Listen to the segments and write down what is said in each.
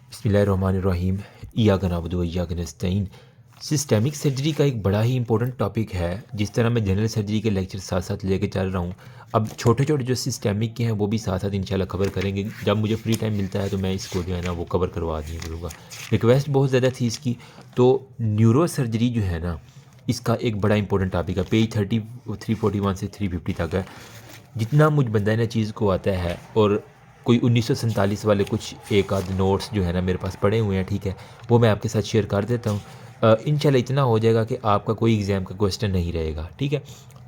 बिस्मिल्लाहिर्रहमानिर्रहीम। इय्याक नअबुदु व इय्याक नस्तईन। Systemic surgery का एक बड़ा ही इंपॉर्टेंट टॉपिक है। जिस तरह मैं जनरल सर्जरी के लेक्चर साथ साथ लेके चल रहा हूँ, अब छोटे छोटे जो सिस्टेमिक के हैं वो भी साथ साथ इंशाल्लाह कवर करेंगे। जब मुझे फ्री टाइम मिलता है तो मैं इसको जो है ना वो कवर करवा दिया करूँगा। रिक्वेस्ट बहुत ज़्यादा थी इसकी। तो न्यूरो सर्जरी जो है ना, इसका एक बड़ा इंपॉर्टेंट टॉपिक है। पेज 341 से 350 तक है। जितना मुझ बंदा ने चीज़ को आता है, और कोई 1947 वाले कुछ एक आध नोट्स जो है ना मेरे पास पड़े हुए हैं, ठीक है, वो मैं आपके साथ शेयर कर देता हूँ। इंशाल्लाह इतना हो जाएगा कि आपका कोई एग्ज़ाम का क्वेश्चन नहीं रहेगा, ठीक है।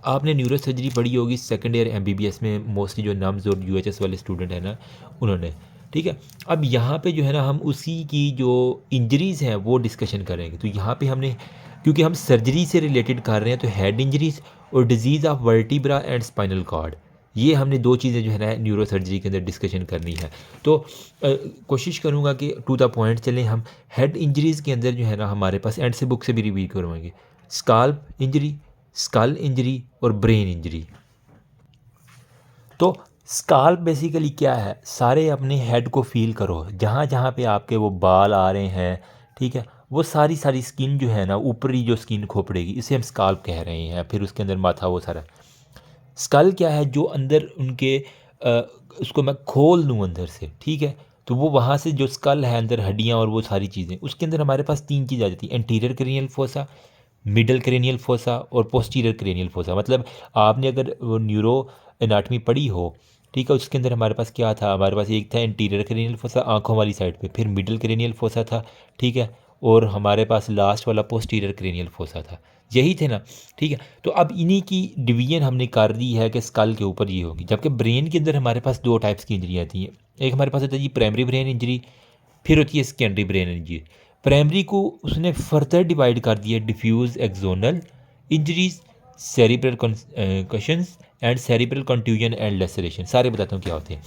आपने न्यूरो सर्जरी पढ़ी होगी सेकंड ईयर एमबीबीएस में, मोस्टली जो नम्स और यूएचएस वाले स्टूडेंट हैं ना उन्होंने, ठीक है। अब यहाँ पे जो है ना हम उसी की जो इंजरीज़ हैं वो डिस्कशन करेंगे। तो यहाँ पे हमने, क्योंकि हम सर्जरी से रिलेटेड कर रहे हैं, तो हेड इंजरीज़ और diseases of vertebra and spinal cord, ये हमने दो चीज़ें जो है ना न्यूरो सर्जरी के अंदर डिस्कशन करनी है। तो कोशिश करूँगा कि टू द पॉइंट चलें। हम हेड इंजरीज़ के अंदर जो है ना हमारे पास एंड से बुक से भी रिव्यू करवाएंगे स्काल्प इंजरी, स्कल इंजरी और ब्रेन इंजरी। तो स्काल्प बेसिकली क्या है, सारे अपने हेड को फील करो, जहाँ जहाँ पे आपके वो बाल आ रहे हैं, ठीक है, वो सारी सारी स्किन जो है ना, ऊपरी जो स्किन खोपड़ेगी, इसे हम स्काल्प कह रहे हैं। फिर उसके अंदर माथा वो सारा। स्कल क्या है, जो अंदर उनके उसको मैं खोल दूँ अंदर से, ठीक है, तो वो वहाँ से जो स्कल है अंदर हड्डियाँ और वो सारी चीज़ें, उसके अंदर हमारे पास तीन चीज़ आ जाती है: anterior cranial fossa, middle cranial fossa और पोस्टीरियर क्रेनियल फोसा। मतलब आपने अगर वो न्यूरो एनाटमी पढ़ी हो, ठीक है, उसके अंदर हमारे पास क्या था, हमारे पास एक था एंटीरियर क्रेनियल फोसा आँखों वाली साइड पे, फिर मिडल क्रेनियल फोसा था, ठीक है, और हमारे पास लास्ट वाला पोस्टीरियर क्रेनियल फोसा था। यही थे ना, ठीक है। तो अब इन्हीं की डिवीजन हमने कर दी है कि स्कल के ऊपर ये होगी। जबकि ब्रेन के अंदर हमारे पास दो टाइप्स की इंजरी आती हैं। एक हमारे पास होता है जी प्राइमरी ब्रेन इंजरी, फिर होती है सेकेंडरी ब्रेन इंजरी। प्राइमरी को उसने फर्दर डिवाइड कर दिया diffuse axonal injuries, cerebral concussions and cerebral contusion and laceration. सारे बताता हूँ क्या होते हैं।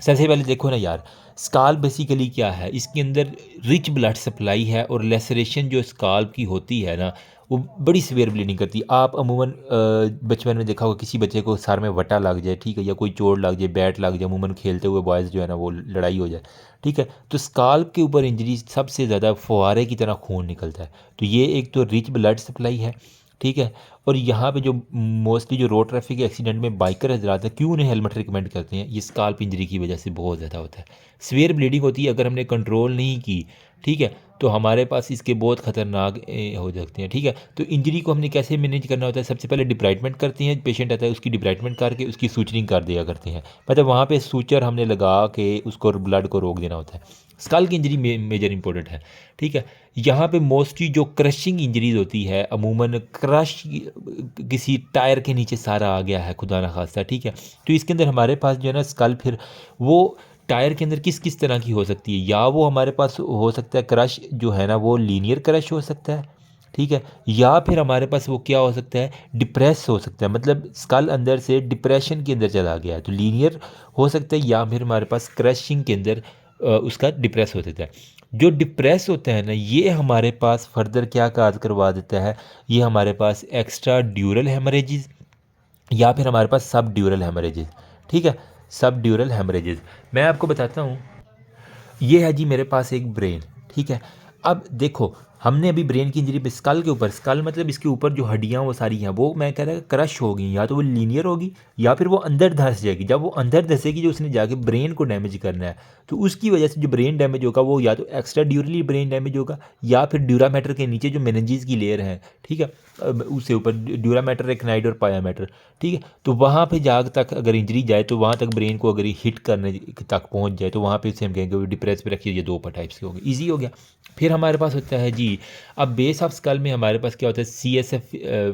सबसे पहले देखो ना यार, स्काल्प बेसिकली क्या है, इसके अंदर रिच ब्लड सप्लाई है, और लेसरेशन जो स्काल्प की होती है ना, वो बड़ी सीवियर ब्लीडिंग करती है। आप अमूमन बचपन में देखा होगा किसी बच्चे को सर में वटा लग जाए, ठीक है, या कोई चोट लग जाए, बैट लग जाए, अमूमन खेलते हुए बॉयज़ जो है ना वो लड़ाई हो जाए, ठीक है, तो स्काल्प के ऊपर इंजरी सबसे ज़्यादा फुहारे की तरह खून निकलता है। तो ये एक तो रिच ब्लड सप्लाई है, ठीक है। और यहाँ पे जो मोस्टली जो रोड ट्रैफिक एक्सीडेंट में बाइकर हजरात हैं, क्यों उन्हें हेलमेट रिकमेंड करते हैं, ये स्काल्प इंजरी की वजह से बहुत ज़्यादा होता है। सीवियर ब्लीडिंग होती है, अगर हमने कंट्रोल नहीं की, ठीक है, तो हमारे पास इसके बहुत ख़तरनाक हो सकते हैं, ठीक है। तो इंजरी को हमने कैसे मैनेज करना होता है, सबसे पहले डिब्राइटमेंट करते हैं। पेशेंट आता है, उसकी डिब्राइटमेंट करके उसकी सूचरिंग कर दिया करते हैं। मतलब वहाँ पे सूचर हमने लगा के उसको ब्लड को रोक देना होता है। स्कल की इंजरी मेजर इंपॉर्टेंट है, ठीक है। यहाँ पे मोस्टली जो क्रशिंग इंजरीज होती है, अमूमन क्रश किसी टायर के नीचे सारा आ गया है खुदा ना खास्ता, ठीक है, तो इसके अंदर हमारे पास जो है ना स्कल, फिर वो टायर के अंदर किस किस तरह की हो सकती है। या वो हमारे पास हो सकता है क्रश जो है ना वो लीनियर क्रश हो सकता है, ठीक है, या फिर हमारे पास वो क्या हो सकता है, डिप्रेस हो सकता है। मतलब स्कल अंदर से डिप्रेशन के अंदर चला गया है, तो लीनियर हो सकता है, या फिर हमारे पास क्रशिंग के अंदर उसका डिप्रेस हो सकता है। जो डिप्रेस होता है ना, ये हमारे पास फर्दर क्या काज करवा देता है, ये हमारे पास एक्स्ट्रा ड्यूरल हेमरेजेस, या फिर हमारे पास सब ड्यूरल हेमरेजेस, ठीक है, सब ड्यूरल हेमरेजेस। मैं आपको बताता हूँ, ये है जी मेरे पास एक ब्रेन, ठीक है। अब देखो, हमने अभी ब्रेन की इंजरी पे स्कल के ऊपर, स्कल मतलब इसके ऊपर जो हड्डियाँ वो सारी हैं, वो मैं कह रहा क्रश होगी, या तो वो लीनियर होगी या फिर वो अंदर धंस जाएगी। जब वो अंदर धंसेगी, जो उसने जाके ब्रेन को डैमेज करना है, तो उसकी वजह से जो ब्रेन डैमेज होगा वो या तो एक्स्ट्रा ड्यूरली ब्रेन डैमेज होगा, या फिर ड्यूरा मैटर के नीचे जो मेनिंजेस की लेयर है, ठीक है, उससे ऊपर ड्यूरा मैटर, रेक्नाइड और पाया मैटर, ठीक है, तो वहाँ पे जाग तक अगर इंजरी जाए, तो वहाँ तक ब्रेन को अगर हिट करने तक पहुँच जाए, तो वहाँ पे उसे हम कहेंगे वो डिप्रेस पे रखिए। ये दो टाइप्स के हो गए, ईजी हो गया। फिर हमारे पास होता है जी, अब बेस ऑफ स्कल में हमारे पास क्या होता है, सी एस एफ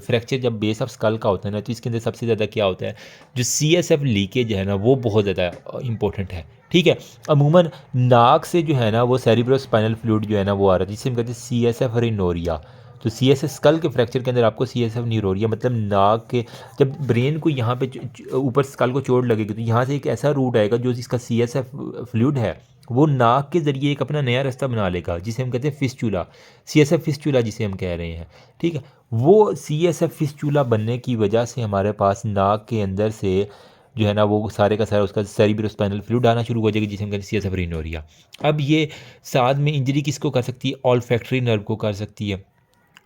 फ्रैक्चर। जब बेस ऑफ स्कल का होता है ना, तो इसके अंदर सबसे ज़्यादा क्या होता है, जो सी एस एफ लीकेज है ना, वो बहुत ज़्यादा इंपॉर्टेंट है, ठीक है। अमूमन नाक से जो है ना वो सेरिब्रोस्पाइनल फ्लूइड जो है ना वो आ रहा है, जिसे हम कहते हैं सी एस एफ रिनोरिया। तो सी एस एफ स्कल के फ्रैक्चर के अंदर आपको सी एस एफ न्यूरोरिया, मतलब नाक के, जब ब्रेन को यहाँ पे ऊपर स्कल को चोट लगेगी, तो यहाँ से एक ऐसा रूट आएगा जो इसका सी एस एफ फ्लूइड है, वो नाक के ज़रिए एक अपना नया रास्ता बना लेगा, जिसे हम कहते हैं फिस्चूला, सी एस एफ फिस्चूला जिसे हम कह रहे हैं, ठीक है। वो सी एस एफ फिस्चूला बनने की वजह से हमारे पास नाक के अंदर से जो है ना वो सारे का सारा उसका सेरिब्रोस्पाइनल फ्लूइड आना शुरू हो जाएगा, जिसे हम कहते हैं सीएसएफ रिनोरिया। अब ये साथ में इंजरी किसको कर सकती है? ऑल्फैक्टरी नर्व को कर सकती है,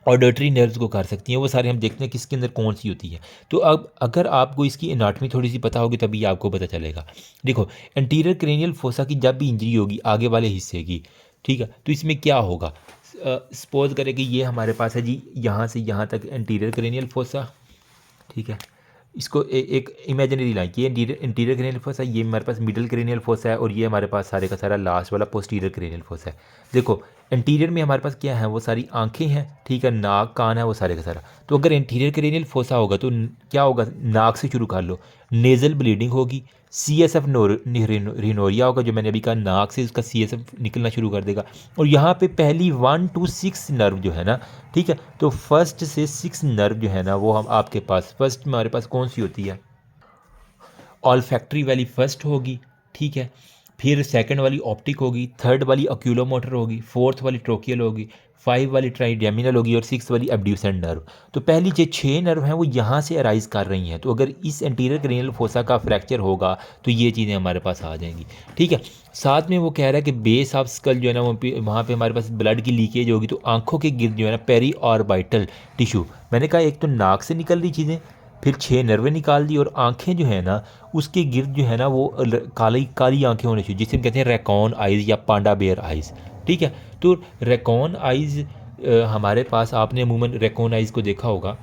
ऑडिटरी नर्व्स को कर सकती हैं। वो सारे हम देखते हैं किसके अंदर कौन सी होती है। तो अब अगर आपको इसकी एनाटमी थोड़ी सी पता होगी तभी आपको पता चलेगा। देखो, एंटीरियर क्रेनियल फोसा की जब भी इंजरी होगी आगे वाले हिस्से की, ठीक है, तो इसमें क्या होगा? सपोज करें कि ये हमारे पास है जी, यहाँ से यहाँ तक एंटीरियर क्रेनियल फोसा, ठीक है। इसको एक इमेजिनरी लाइन, ये इंटीरियर क्रेनियल फोसा, ये हमारे पास मिडिल क्रेनियल फोसा है, और ये हमारे पास सारे का सारा लास्ट वाला पोस्टीरियर क्रेनियल फोसा है। देखो, इंटीरियर में हमारे पास क्या है? वो सारी आंखें हैं, ठीक है, नाक कान है, वो सारे का सारा। तो अगर इंटीरियर क्रेनियल फोसा होगा तो क्या होगा? नाक से शुरू कर लो, नेज़ल ब्लीडिंग होगी, सीएसएफ रिनोरिया होगा, जो मैंने अभी कहा, नाक से उसका सीएसएफ निकलना शुरू कर देगा। और यहाँ पे पहली 1 to 6 नर्व जो है ना, ठीक है, तो फर्स्ट से 6 नर्व जो है ना वो हम आपके पास, फर्स्ट में हमारे पास कौन सी होती है? ऑल्फैक्टरी वाली फर्स्ट होगी, ठीक है, फिर सेकंड वाली ऑप्टिक होगी, थर्ड वाली ऑक्यूलोमोटर होगी, फोर्थ वाली ट्रोकियल होगी, 5 वाली ट्राइडेमिनल होगी, और 6 वाली एब्ड्यूसेंट नर्व। तो पहली जो 6 नर्व हैं वो यहाँ से अराइज कर रही हैं। तो अगर इस एंटीरियर क्रेनियल फोसा का फ्रैक्चर होगा तो ये चीज़ें हमारे पास आ जाएंगी, ठीक है। साथ में वो कह रहा है कि बेस ऑफ स्कल जो है ना वहाँ पे हमारे पास ब्लड की लीकेज होगी, तो आंखों के गिर्द जो है ना पेरी ऑर्बिटल टिश्यू, मैंने कहा एक तो नाक से निकल रही चीज़ें, फिर 6 नर्वें निकाल दी, और आंखें जो है ना उसके गिर्द जो है ना वो काली काली आंखें होनी चाहिए, जिसे हम कहते हैं रैकॉन आइज़ या पांडा बेयर आइज़, ठीक है। तो रैकॉन आइज़ हमारे पास, आपने अमूमन रैकॉन आइज़ को देखा होगा।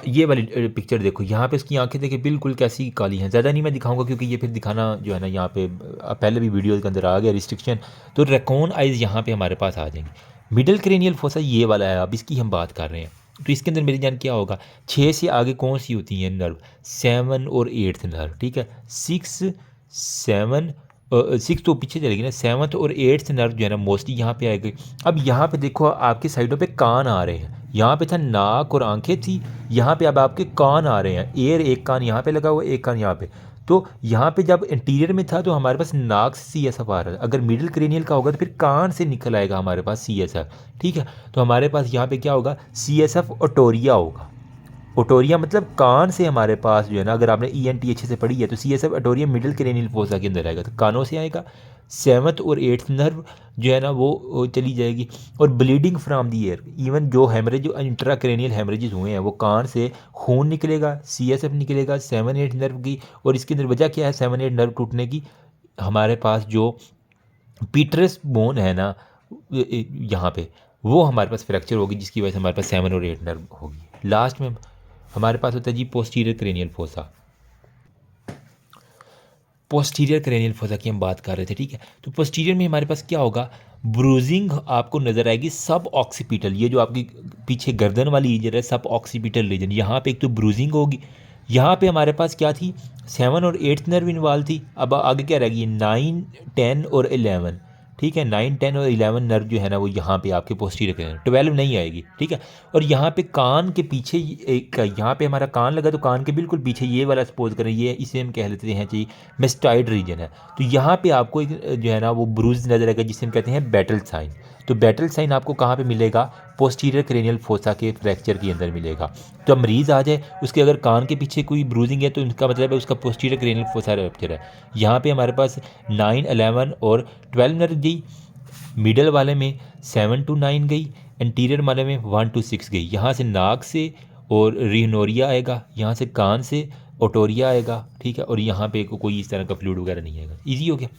ये वाली पिक्चर देखो, यहाँ पे उसकी आंखें देखिए बिल्कुल कैसी काली हैं। ज़्यादा नहीं मैं दिखाऊंगा क्योंकि ये फिर दिखाना जो है ना यहाँ पे पहले भी वीडियो के अंदर आ गया रिस्ट्रिक्शन। तो रैकॉन आइज़ यहाँ पे हमारे पास आ जाएंगी। मिडिल क्रेनियल फोसा ये वाला है, अब इसकी हम बात कर रहे हैं। तो इसके अंदर मेरी जान क्या होगा? 6 से आगे कौन सी होती हैं नर्व? 7 और 8th नर्व, ठीक है। 6 तो पीछे चलेगी ना, 7th और 8th नर्व जो है ना मोस्टली यहाँ पे आएगी। अब यहाँ पे देखो आपकी साइडों पे कान आ रहे हैं, यहाँ पे था नाक और आंखें थी, यहाँ पे अब आपके कान आ रहे हैं। एयर एक कान यहाँ पे लगा हुआ है, एक कान यहाँ पे। तो यहाँ पे जब इंटीरियर में था तो हमारे पास नाक से सीएसएफ आ रहा है, अगर मिडिल क्रेनियल का होगा तो फिर कान से निकल आएगा हमारे पास सीएसएफ, ठीक है। तो हमारे पास यहाँ पे क्या होगा? सीएसएफ ओटोरिया होगा। ओटोरिया मतलब कान से हमारे पास जो है ना, अगर आपने ईएनटी अच्छे से पढ़ी है तो CSF otorrhoea middle cranial fossa के अंदर आएगा, तो कानों से आएगा। 7th और 8th नर्व जो है ना वो चली जाएगी। और bleeding from the air, even जो हेमरेज, जो इंट्रा क्रेनियल हेमरेजेस हुए हैं वो कान से खून निकलेगा, सीएसएफ निकलेगा 7-8 नर्व की। और इसके अंदर वजह क्या है 7-8 नर्व टूटने की? हमारे पास जो पीटरस बोन है ना यहाँ पे, वो हमारे पास फ्रैक्चर होगी, जिसकी वजह से हमारे पास 7 और 8 नर्व होगी। लास्ट में हमारे पास होता है जी posterior cranial fossa. Posterior cranial fossa की हम बात कर रहे थे, ठीक है। तो पोस्टीरियर में हमारे पास क्या होगा? ब्रूजिंग आपको नज़र आएगी सब ऑक्सीपिटल, ये जो आपकी पीछे गर्दन वाली रीजन है सब ऑक्सीपिटल रीजन, यहाँ पे एक तो ब्रूजिंग होगी। यहाँ पे हमारे पास क्या थी? 7 और 8th नर्व इन्वॉल्व थी। अब आगे क्या रहेगी? 9, 10 और 11, ठीक है। 9, 10 और 11 नर्व जो है ना वो यहाँ पे आपके पोस्टीरियर क्रेनियल, 12 नहीं आएगी, ठीक है। और यहाँ पे कान के पीछे एक, यहाँ पे हमारा कान लगा तो कान के बिल्कुल पीछे ये वाला सपोज करें, ये इसे हम कह लेते हैं जी मेस्टाइड रीजन है। तो यहाँ पे आपको एक जो है ना वो ब्रूज नजर आएगा, जिसे हम कहते हैं बैटल साइन। तो बैटल साइन आपको कहाँ पे मिलेगा? पोस्टीरियर क्रेनियल फोसा के फ्रैक्चर के अंदर मिलेगा। तो मरीज़ आ जाए उसके अगर कान के पीछे कोई ब्रूजिंग है तो इसका मतलब है उसका पोस्टीरियर क्रेनियल फोसा रप्चर है। यहाँ पे हमारे पास 9, 11 और 12 नर्व गई, मिडल वाले में 7 to 9 गई, इंटीरियर वाले में 1 to 6 गई। यहाँ से नाक से और रिनोरिया आएगा, यहाँ से कान से ओटोरिया आएगा, ठीक है। और यहाँ पे कोई इस तरह का फ्लूइड वगैरह नहीं आएगा। इजी हो गया।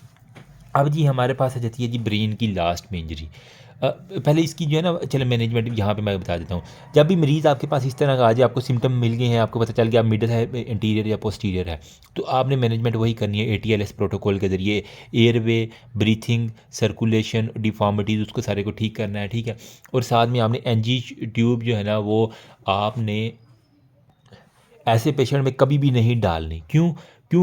अब जी हमारे पास आ जाती है जी ब्रेन की लास्ट में इंजरी। पहले इसकी जो है ना चलो मैनेजमेंट यहाँ पे मैं बता देता हूँ। जब भी मरीज़ आपके पास इस तरह का आ जाए, आपको सिम्टम मिल गए हैं, आपको पता चल गया आप मिडल है, इंटीरियर या पोस्टीरियर है, तो आपने मैनेजमेंट वही करनी है ATLS प्रोटोकॉल के ज़रिए। एयरवे, ब्रीथिंग, सर्कुलेशन, डिफॉर्मिटीज़, उसको सारे को ठीक करना है, ठीक है। और साथ में आपने NG ट्यूब जो है ना वो आपने ऐसे पेशेंट में कभी भी नहीं डालनी। क्यों?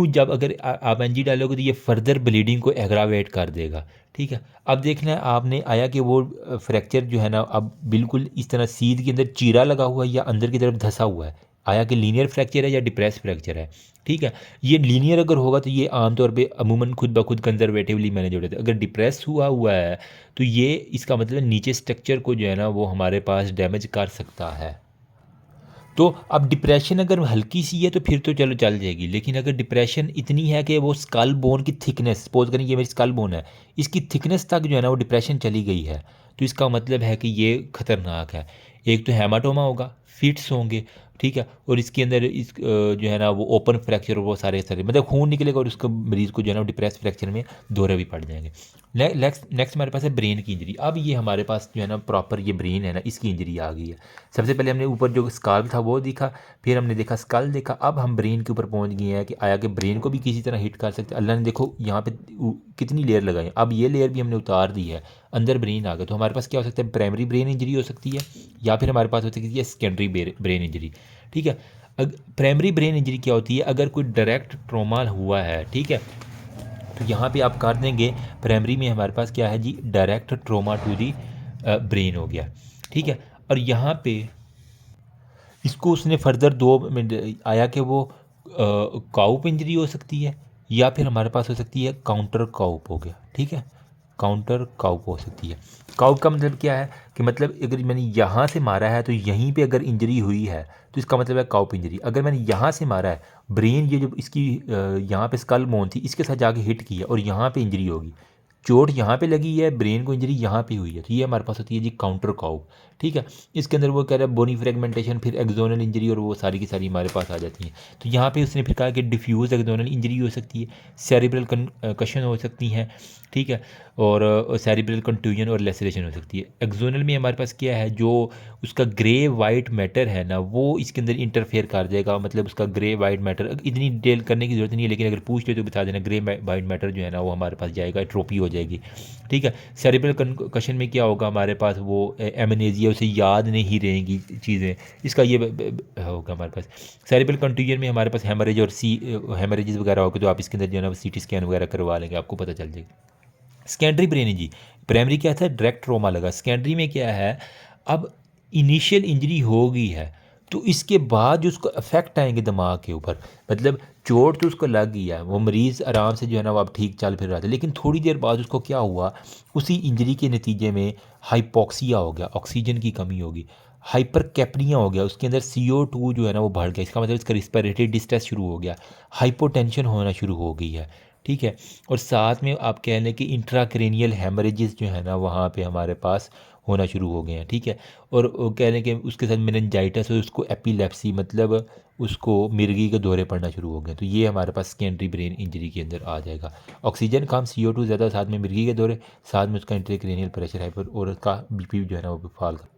जब अगर आप NG डालोगे तो ये फर्दर ब्लीडिंग को एग्रावेट कर देगा, ठीक है। अब देखना है आपने आया कि वो फ्रैक्चर जो है ना अब बिल्कुल इस तरह सीध के अंदर चीरा लगा हुआ है या अंदर की तरफ धंसा हुआ है, आया कि लीनियर फ्रैक्चर है या डिप्रेस फ्रैक्चर है, ठीक है। ये लीनियर अगर होगा तो ये आमतौर पे अमूमन खुद ब खुद कंजर्वेटिवली मैनेज हो जाता है। अगर डिप्रेस हुआ है तो ये इसका मतलब नीचे स्ट्रक्चर को जो है ना वो हमारे पास डैमेज कर सकता है। तो अब डिप्रेशन अगर हल्की सी है तो फिर तो चलो चल जाएगी, लेकिन अगर डिप्रेशन इतनी है कि वो स्कल बोन की थिकनेस, सपोज करें ये मेरी स्कल बोन है, इसकी थिकनेस तक जो है ना वो डिप्रेशन चली गई है, तो इसका मतलब है कि ये ख़तरनाक है। एक तो हेमाटोमा होगा, फिट्स होंगे, ठीक है, और इसके अंदर जो है ना वो ओपन फ्रैक्चर और वो सारे सारे मतलब खून निकलेगा और उसको मरीज़ को जो है ना डिप्रेस फ्रैक्चर में दौरे भी पड़ जाएंगे। नेक्स्ट हमारे पास है ब्रेन की इंजरी। अब ये हमारे पास जो है ना प्रॉपर ये ब्रेन है ना, इसकी इंजरी आ गई है। सबसे पहले हमने ऊपर जो स्काल था वो देखा, फिर हमने देखा स्कल देखा, अब हम ब्रेन के ऊपर पहुंच गए हैं कि आया कि ब्रेन को भी किसी तरह हिट कर सकते। अल्लाह ने देखो यहाँ पे कितनी लेयर लगाई, अब ये लेयर भी हमने उतार दी है, अंदर ब्रेन आ गया। तो हमारे पास क्या हो सकता है, प्राइमरी ब्रेन इंजरी हो सकती है, या फिर हमारे पास हो सकती है सेकेंडरी ब्रेन इंजरी। ठीक है, प्राइमरी ब्रेन इंजरी क्या होती है, अगर कोई डायरेक्ट ट्रॉमा हुआ है, ठीक है, तो यहाँ पे आप कर देंगे प्राइमरी में हमारे पास क्या है जी, direct trauma to the brain हो गया। ठीक है, और यहाँ पे इसको उसने फर्दर दो मिनट आया कि वो काउप इंजरी हो सकती है, या फिर हमारे पास हो सकती है काउंटर काउप हो गया। ठीक है, काउंटर काउप हो सकती है। काउप का मतलब क्या है कि मतलब अगर मैंने यहाँ से मारा है तो यहीं पे अगर इंजरी हुई है तो इसका मतलब है काउप इंजरी। अगर मैंने यहाँ से मारा है, ब्रेन ये जो इसकी यहाँ पे स्कल बोन थी इसके साथ जाके हिट किया और यहाँ पे इंजरी होगी, चोट यहाँ पे लगी है, ब्रेन को इंजरी यहाँ पे हुई है, तो ये हमारे पास होती है जी काउंटर काउप। ठीक है, इसके अंदर वो कह रहा है बोनी फ्रेगमेंटेशन, फिर एक्सोनल इंजरी, और वो सारी की सारी हमारे पास आ जाती हैं। तो यहाँ पे उसने फिर कहा कि डिफ्यूज़ एक्सोनल इंजरी हो सकती है, सेरिब्रल कंकशन हो सकती हैं, ठीक है, और सेरिब्रल कंट्यूजन और लेसरेशन हो सकती है। एक्सोनल में हमारे पास क्या है, जो उसका ग्रे वाइट मैटर है ना वो इसके अंदर इंटरफेयर कर जाएगा, मतलब उसका ग्रे वाइट मैटर, इतनी डिटेल करने की ज़रूरत नहीं है, लेकिन अगर पूछ ले तो बता देना, ग्रे वाइट मैटर जो है ना वो हमारे पास जाएगा, एट्रोपी हो जाएगी। ठीक है, सेरिब्रल कंकशन में क्या होगा, हमारे पास वो एमनेजिया, उसे याद नहीं रहेंगी चीज़ें, इसका ये होगा हमारे पास। सेरिब्रल कंट्यूजन में हमारे पास हेमरेज और हेमरेजेस वगैरह होगा, तो आप इसके अंदर जो है ना CT स्कैन वगैरह करवा लेंगे, आपको पता चल जाएगा। सेकेंडरी ब्रेन इंजरी, प्राइमरी क्या था, डायरेक्ट ट्रॉमा लगा, सेकेंडरी में क्या है, अब इनिशियल इंजरी हो गई है तो इसके बाद जो उसको इफेक्ट आएंगे दिमाग के ऊपर, मतलब चोट तो उसको लग गई है, वो मरीज़ आराम से जो है ना वो अब ठीक चल फिर रहा था, लेकिन थोड़ी देर बाद उसको क्या हुआ, उसी इंजरी के नतीजे में हाइपोक्सिया हो गया, ऑक्सीजन की कमी होगी, हाइपर कैपनिया हो गया, उसके अंदर CO2 जो है ना वो बढ़ गया, इसका मतलब इसका रिस्पिरेटरी डिस्ट्रेस शुरू हो गया, हाइपोटेंशन होना शुरू हो गई है। ठीक है, और साथ में आप कह लें कि इंट्राक्रेनियल हेमरेजेस जो है ना वहाँ पे हमारे पास होना शुरू हो गए हैं। ठीक है, और वो कह लें कि उसके साथ मेनिंजाइटिस और उसको एपिलेप्सी, मतलब उसको मिर्गी के दौरे पड़ना शुरू हो गए, तो ये हमारे पास सेकेंडरी ब्रेन इंजरी के अंदर आ जाएगा। ऑक्सीजन कम, CO2 ज़्यादा, साथ में मिर्गी के दौरे, साथ में उसका इंट्राक्रेनियल प्रेशर हाइपर, और उसका BP जो है ना वो भी फॉल कर।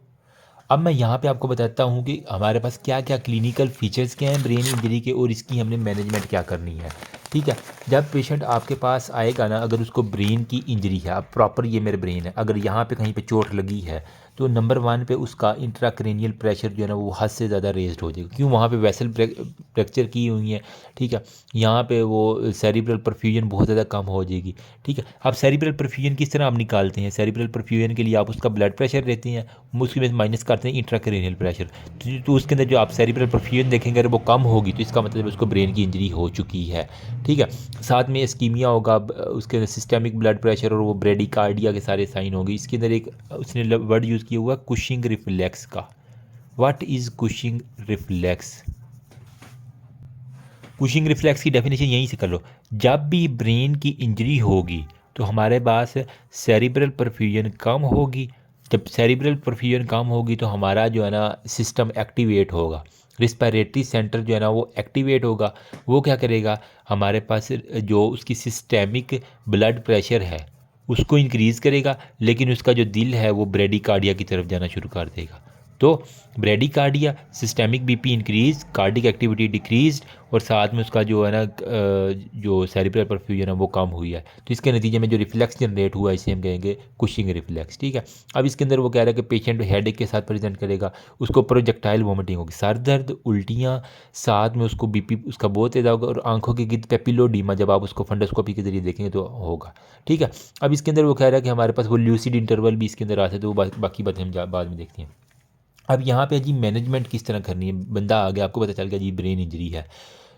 अब मैं यहाँ पे आपको बताता हूँ कि हमारे पास क्या क्या क्लिनिकल फीचर्स क्या हैं ब्रेन इंजरी के, और इसकी हमने मैनेजमेंट क्या करनी है। ठीक है, जब पेशेंट आपके पास आएगा ना, अगर उसको ब्रेन की इंजरी है, अब प्रॉपर ये मेरे ब्रेन है, अगर यहाँ पे कहीं पे चोट लगी है तो नंबर 1 पे उसका इंट्राक्रेनियल प्रेशर जो है ना वो हद से ज़्यादा रेज्ड हो जाएगा, क्यों, वहाँ पे वेसल फ्रैक्चर की हुई है। ठीक है, यहाँ पे वो सेरिब्रल परफ्यूजन बहुत ज़्यादा कम हो जाएगी। ठीक है, अब सेरिब्रल परफ्यूजन किस तरह आप निकालते हैं, सेरिब्रल परफ्यूजन के लिए आप उसका ब्लड प्रेशर लेते हैं, उसके में माइनस करते हैं इंट्राक्रेनियल प्रेशर, तो उसके अंदर जो आप सेरिब्रल परफ्यूजन देखेंगे अगर वो कम होगी तो इसका मतलब उसको ब्रेन की इंजरी हो चुकी है। ठीक है, साथ में इस्कीमिया होगा, उसके अंदर सिस्टेमिक ब्लड प्रेशर और वो ब्रेडिकार्डिया के सारे साइन होंगे। इसके अंदर एक उसने वर्ड यूज़ किया हुआ कुशिंग रिफ्लेक्स का। What is Cushing reflex? Cushing reflex की डेफिनेशन यहीं से कर लो, जब भी ब्रेन की इंजरी होगी तो हमारे पास सेरिब्रल परफ्यूजन कम होगी, जब सेरिब्रल परफ्यूजन कम होगी तो हमारा जो है ना सिस्टम एक्टिवेट होगा, रिस्पिरेटरी सेंटर जो है ना वो एक्टिवेट होगा, वो क्या करेगा, हमारे पास जो उसकी सिस्टेमिक ब्लड प्रेशर है उसको इंक्रीज़ करेगा, लेकिन उसका जो दिल है वो ब्रेडिकार्डिया की तरफ जाना शुरू कर देगा। तो bradycardia, systemic BP increase, cardiac activity decrease, और साथ में उसका जो है ना जो सेरिब्रल परफ्यूजन है वो कम हुई है, तो इसके नतीजे में जो रिफ्लेक्स जनरेट हुआ इसे हम कहेंगे कुशिंग रिफ्लेक्स। ठीक है, अब इसके अंदर वो कह रहा है कि पेशेंट हेडेक के साथ प्रेजेंट करेगा, उसको प्रोजेक्टाइल वॉमिटिंग होगी, सर दर्द, उल्टियाँ, साथ में उसको BP उसका बहुत तेज़ होगा, और आंखों के गिर्द पेपिलोडीमा जब आप उसको फंडोस्कोपी के जरिए देखेंगे तो होगा। ठीक है, अब इसके अंदर वो कह रहा है कि हमारे पास वो ल्यूसिड इंटरवल भी इसके अंदर आते हैं, तो वो बाकी बातें हम बाद में देखते हैं। अब यहाँ पे जी मैनेजमेंट किस तरह करनी है, बंदा आ गया, आपको पता चल गया जी ब्रेन इंजरी है,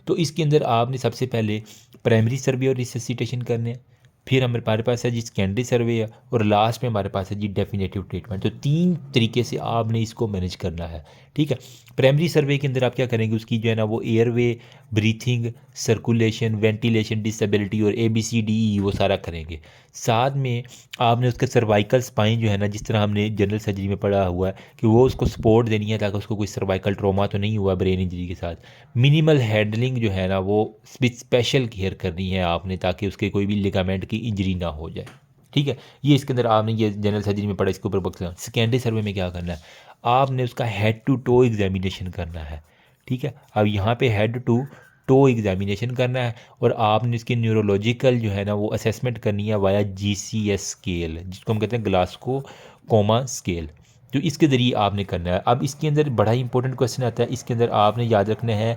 तो इसके अंदर आपने सबसे पहले प्राइमरी सर्वे और रिससिटेशन करने हैं। फिर हमारे पास है जी सेकेंडरी सर्वे है, और लास्ट में हमारे पास है जी डेफिनेटिव ट्रीटमेंट। तो 3 तरीके से आपने इसको मैनेज करना है, ठीक है। प्राइमरी सर्वे के अंदर आप क्या करेंगे, उसकी जो है ना वो airway, breathing, circulation, ventilation, disability और ABCDE वो सारा करेंगे। साथ में आपने उसका सर्वाइकल स्पाइन जो है ना, जिस तरह हमने जनरल सर्जरी में पढ़ा हुआ है कि वो उसको सपोर्ट देनी है ताकि उसको कोई सर्वाइकल ट्रॉमा तो नहीं हुआ ब्रेन इंजरी के साथ। मिनिमल हैंडलिंग जो है ना वो स्पेशल केयर करनी है आपने, ताकि उसके कोई भी लिगामेंट की इंजरी ना हो जाए, ठीक है। ये इसके अंदर आपने ये जनरल सर्जरी में पढ़ा, इसके ऊपर बक्स। सेकेंडरी सर्वे में क्या करना है, आपने उसका हेड टू टो एग्जामिनेशन करना है, ठीक है। अब यहाँ पे हेड टू टो एग्जामिनेशन करना है, और आपने इसकी न्यूरोलॉजिकल जो है ना वो असेसमेंट करनी है वाया GCS स्केल, जिसको हम कहते हैं ग्लासको कोमा स्केल। तो इसके ज़रिए आपने करना है। अब इसके अंदर बड़ा ही इंपॉर्टेंट क्वेश्चन आता है, इसके अंदर आपने याद रखना है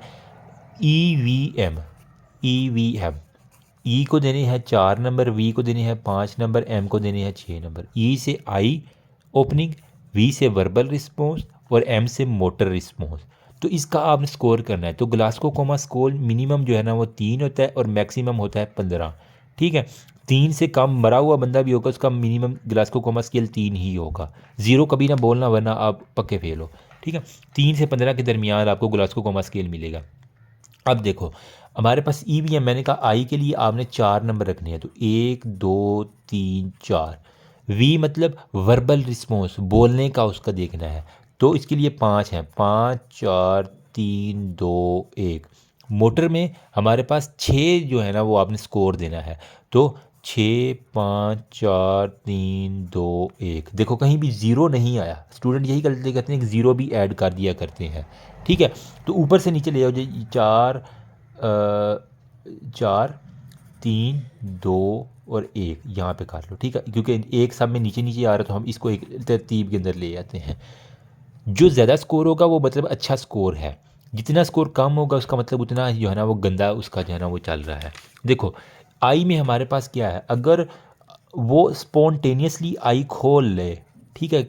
EVM। ई को देने हैं 4 नंबर, V को देने हैं 5 नंबर, M को देने हैं 6 नंबर। E से आई ओपनिंग, V से वर्बल रिस्पॉन्स और M से मोटर रिस्पॉन्स। तो इसका आपने स्कोर करना है। तो ग्लासको कोमा स्कोर मिनिमम जो है ना वो 3 होता है और मैक्सिमम होता है 15, ठीक है। 3 से कम मरा हुआ बंदा भी होगा, उसका मिनिमम ग्लासको कोमा स्केल 3 ही होगा। 0 कभी ना बोलना वरना आप पक्के फेल हो, ठीक है। 3 से 15 के दरमियान आपको ग्लासको कोमा स्केल मिलेगा। अब देखो हमारे पास EVM, मैंने कहा आई के लिए आपने 4 नंबर रखने हैं, तो 1 2 3 4। V मतलब वर्बल रिस्पॉन्स, बोलने का उसका देखना है, तो इसके लिए 5 हैं, 5 4 3 2 1। मोटर में हमारे पास 6 जो है ना वो आपने स्कोर देना है, तो 6 5 4 3 2 1। देखो कहीं भी ज़ीरो नहीं आया, स्टूडेंट यही गलती करते हैं कि ज़ीरो भी ऐड कर दिया करते हैं, ठीक है। तो ऊपर से नीचे ले जाओ, 4 4 3 2 और 1 यहाँ पे कर लो, ठीक है। क्योंकि एक सब में नीचे नीचे आ रहा है तो हम इसको एक तरतीब के अंदर ले जाते हैं। जो ज़्यादा स्कोर होगा वो मतलब अच्छा स्कोर है, जितना स्कोर कम होगा उसका मतलब उतना जो है ना वो गंदा उसका जो है ना वो चल रहा है। देखो आई में हमारे पास क्या है, अगर वो स्पॉन्टेनियसली आई खोल ले, ठीक है,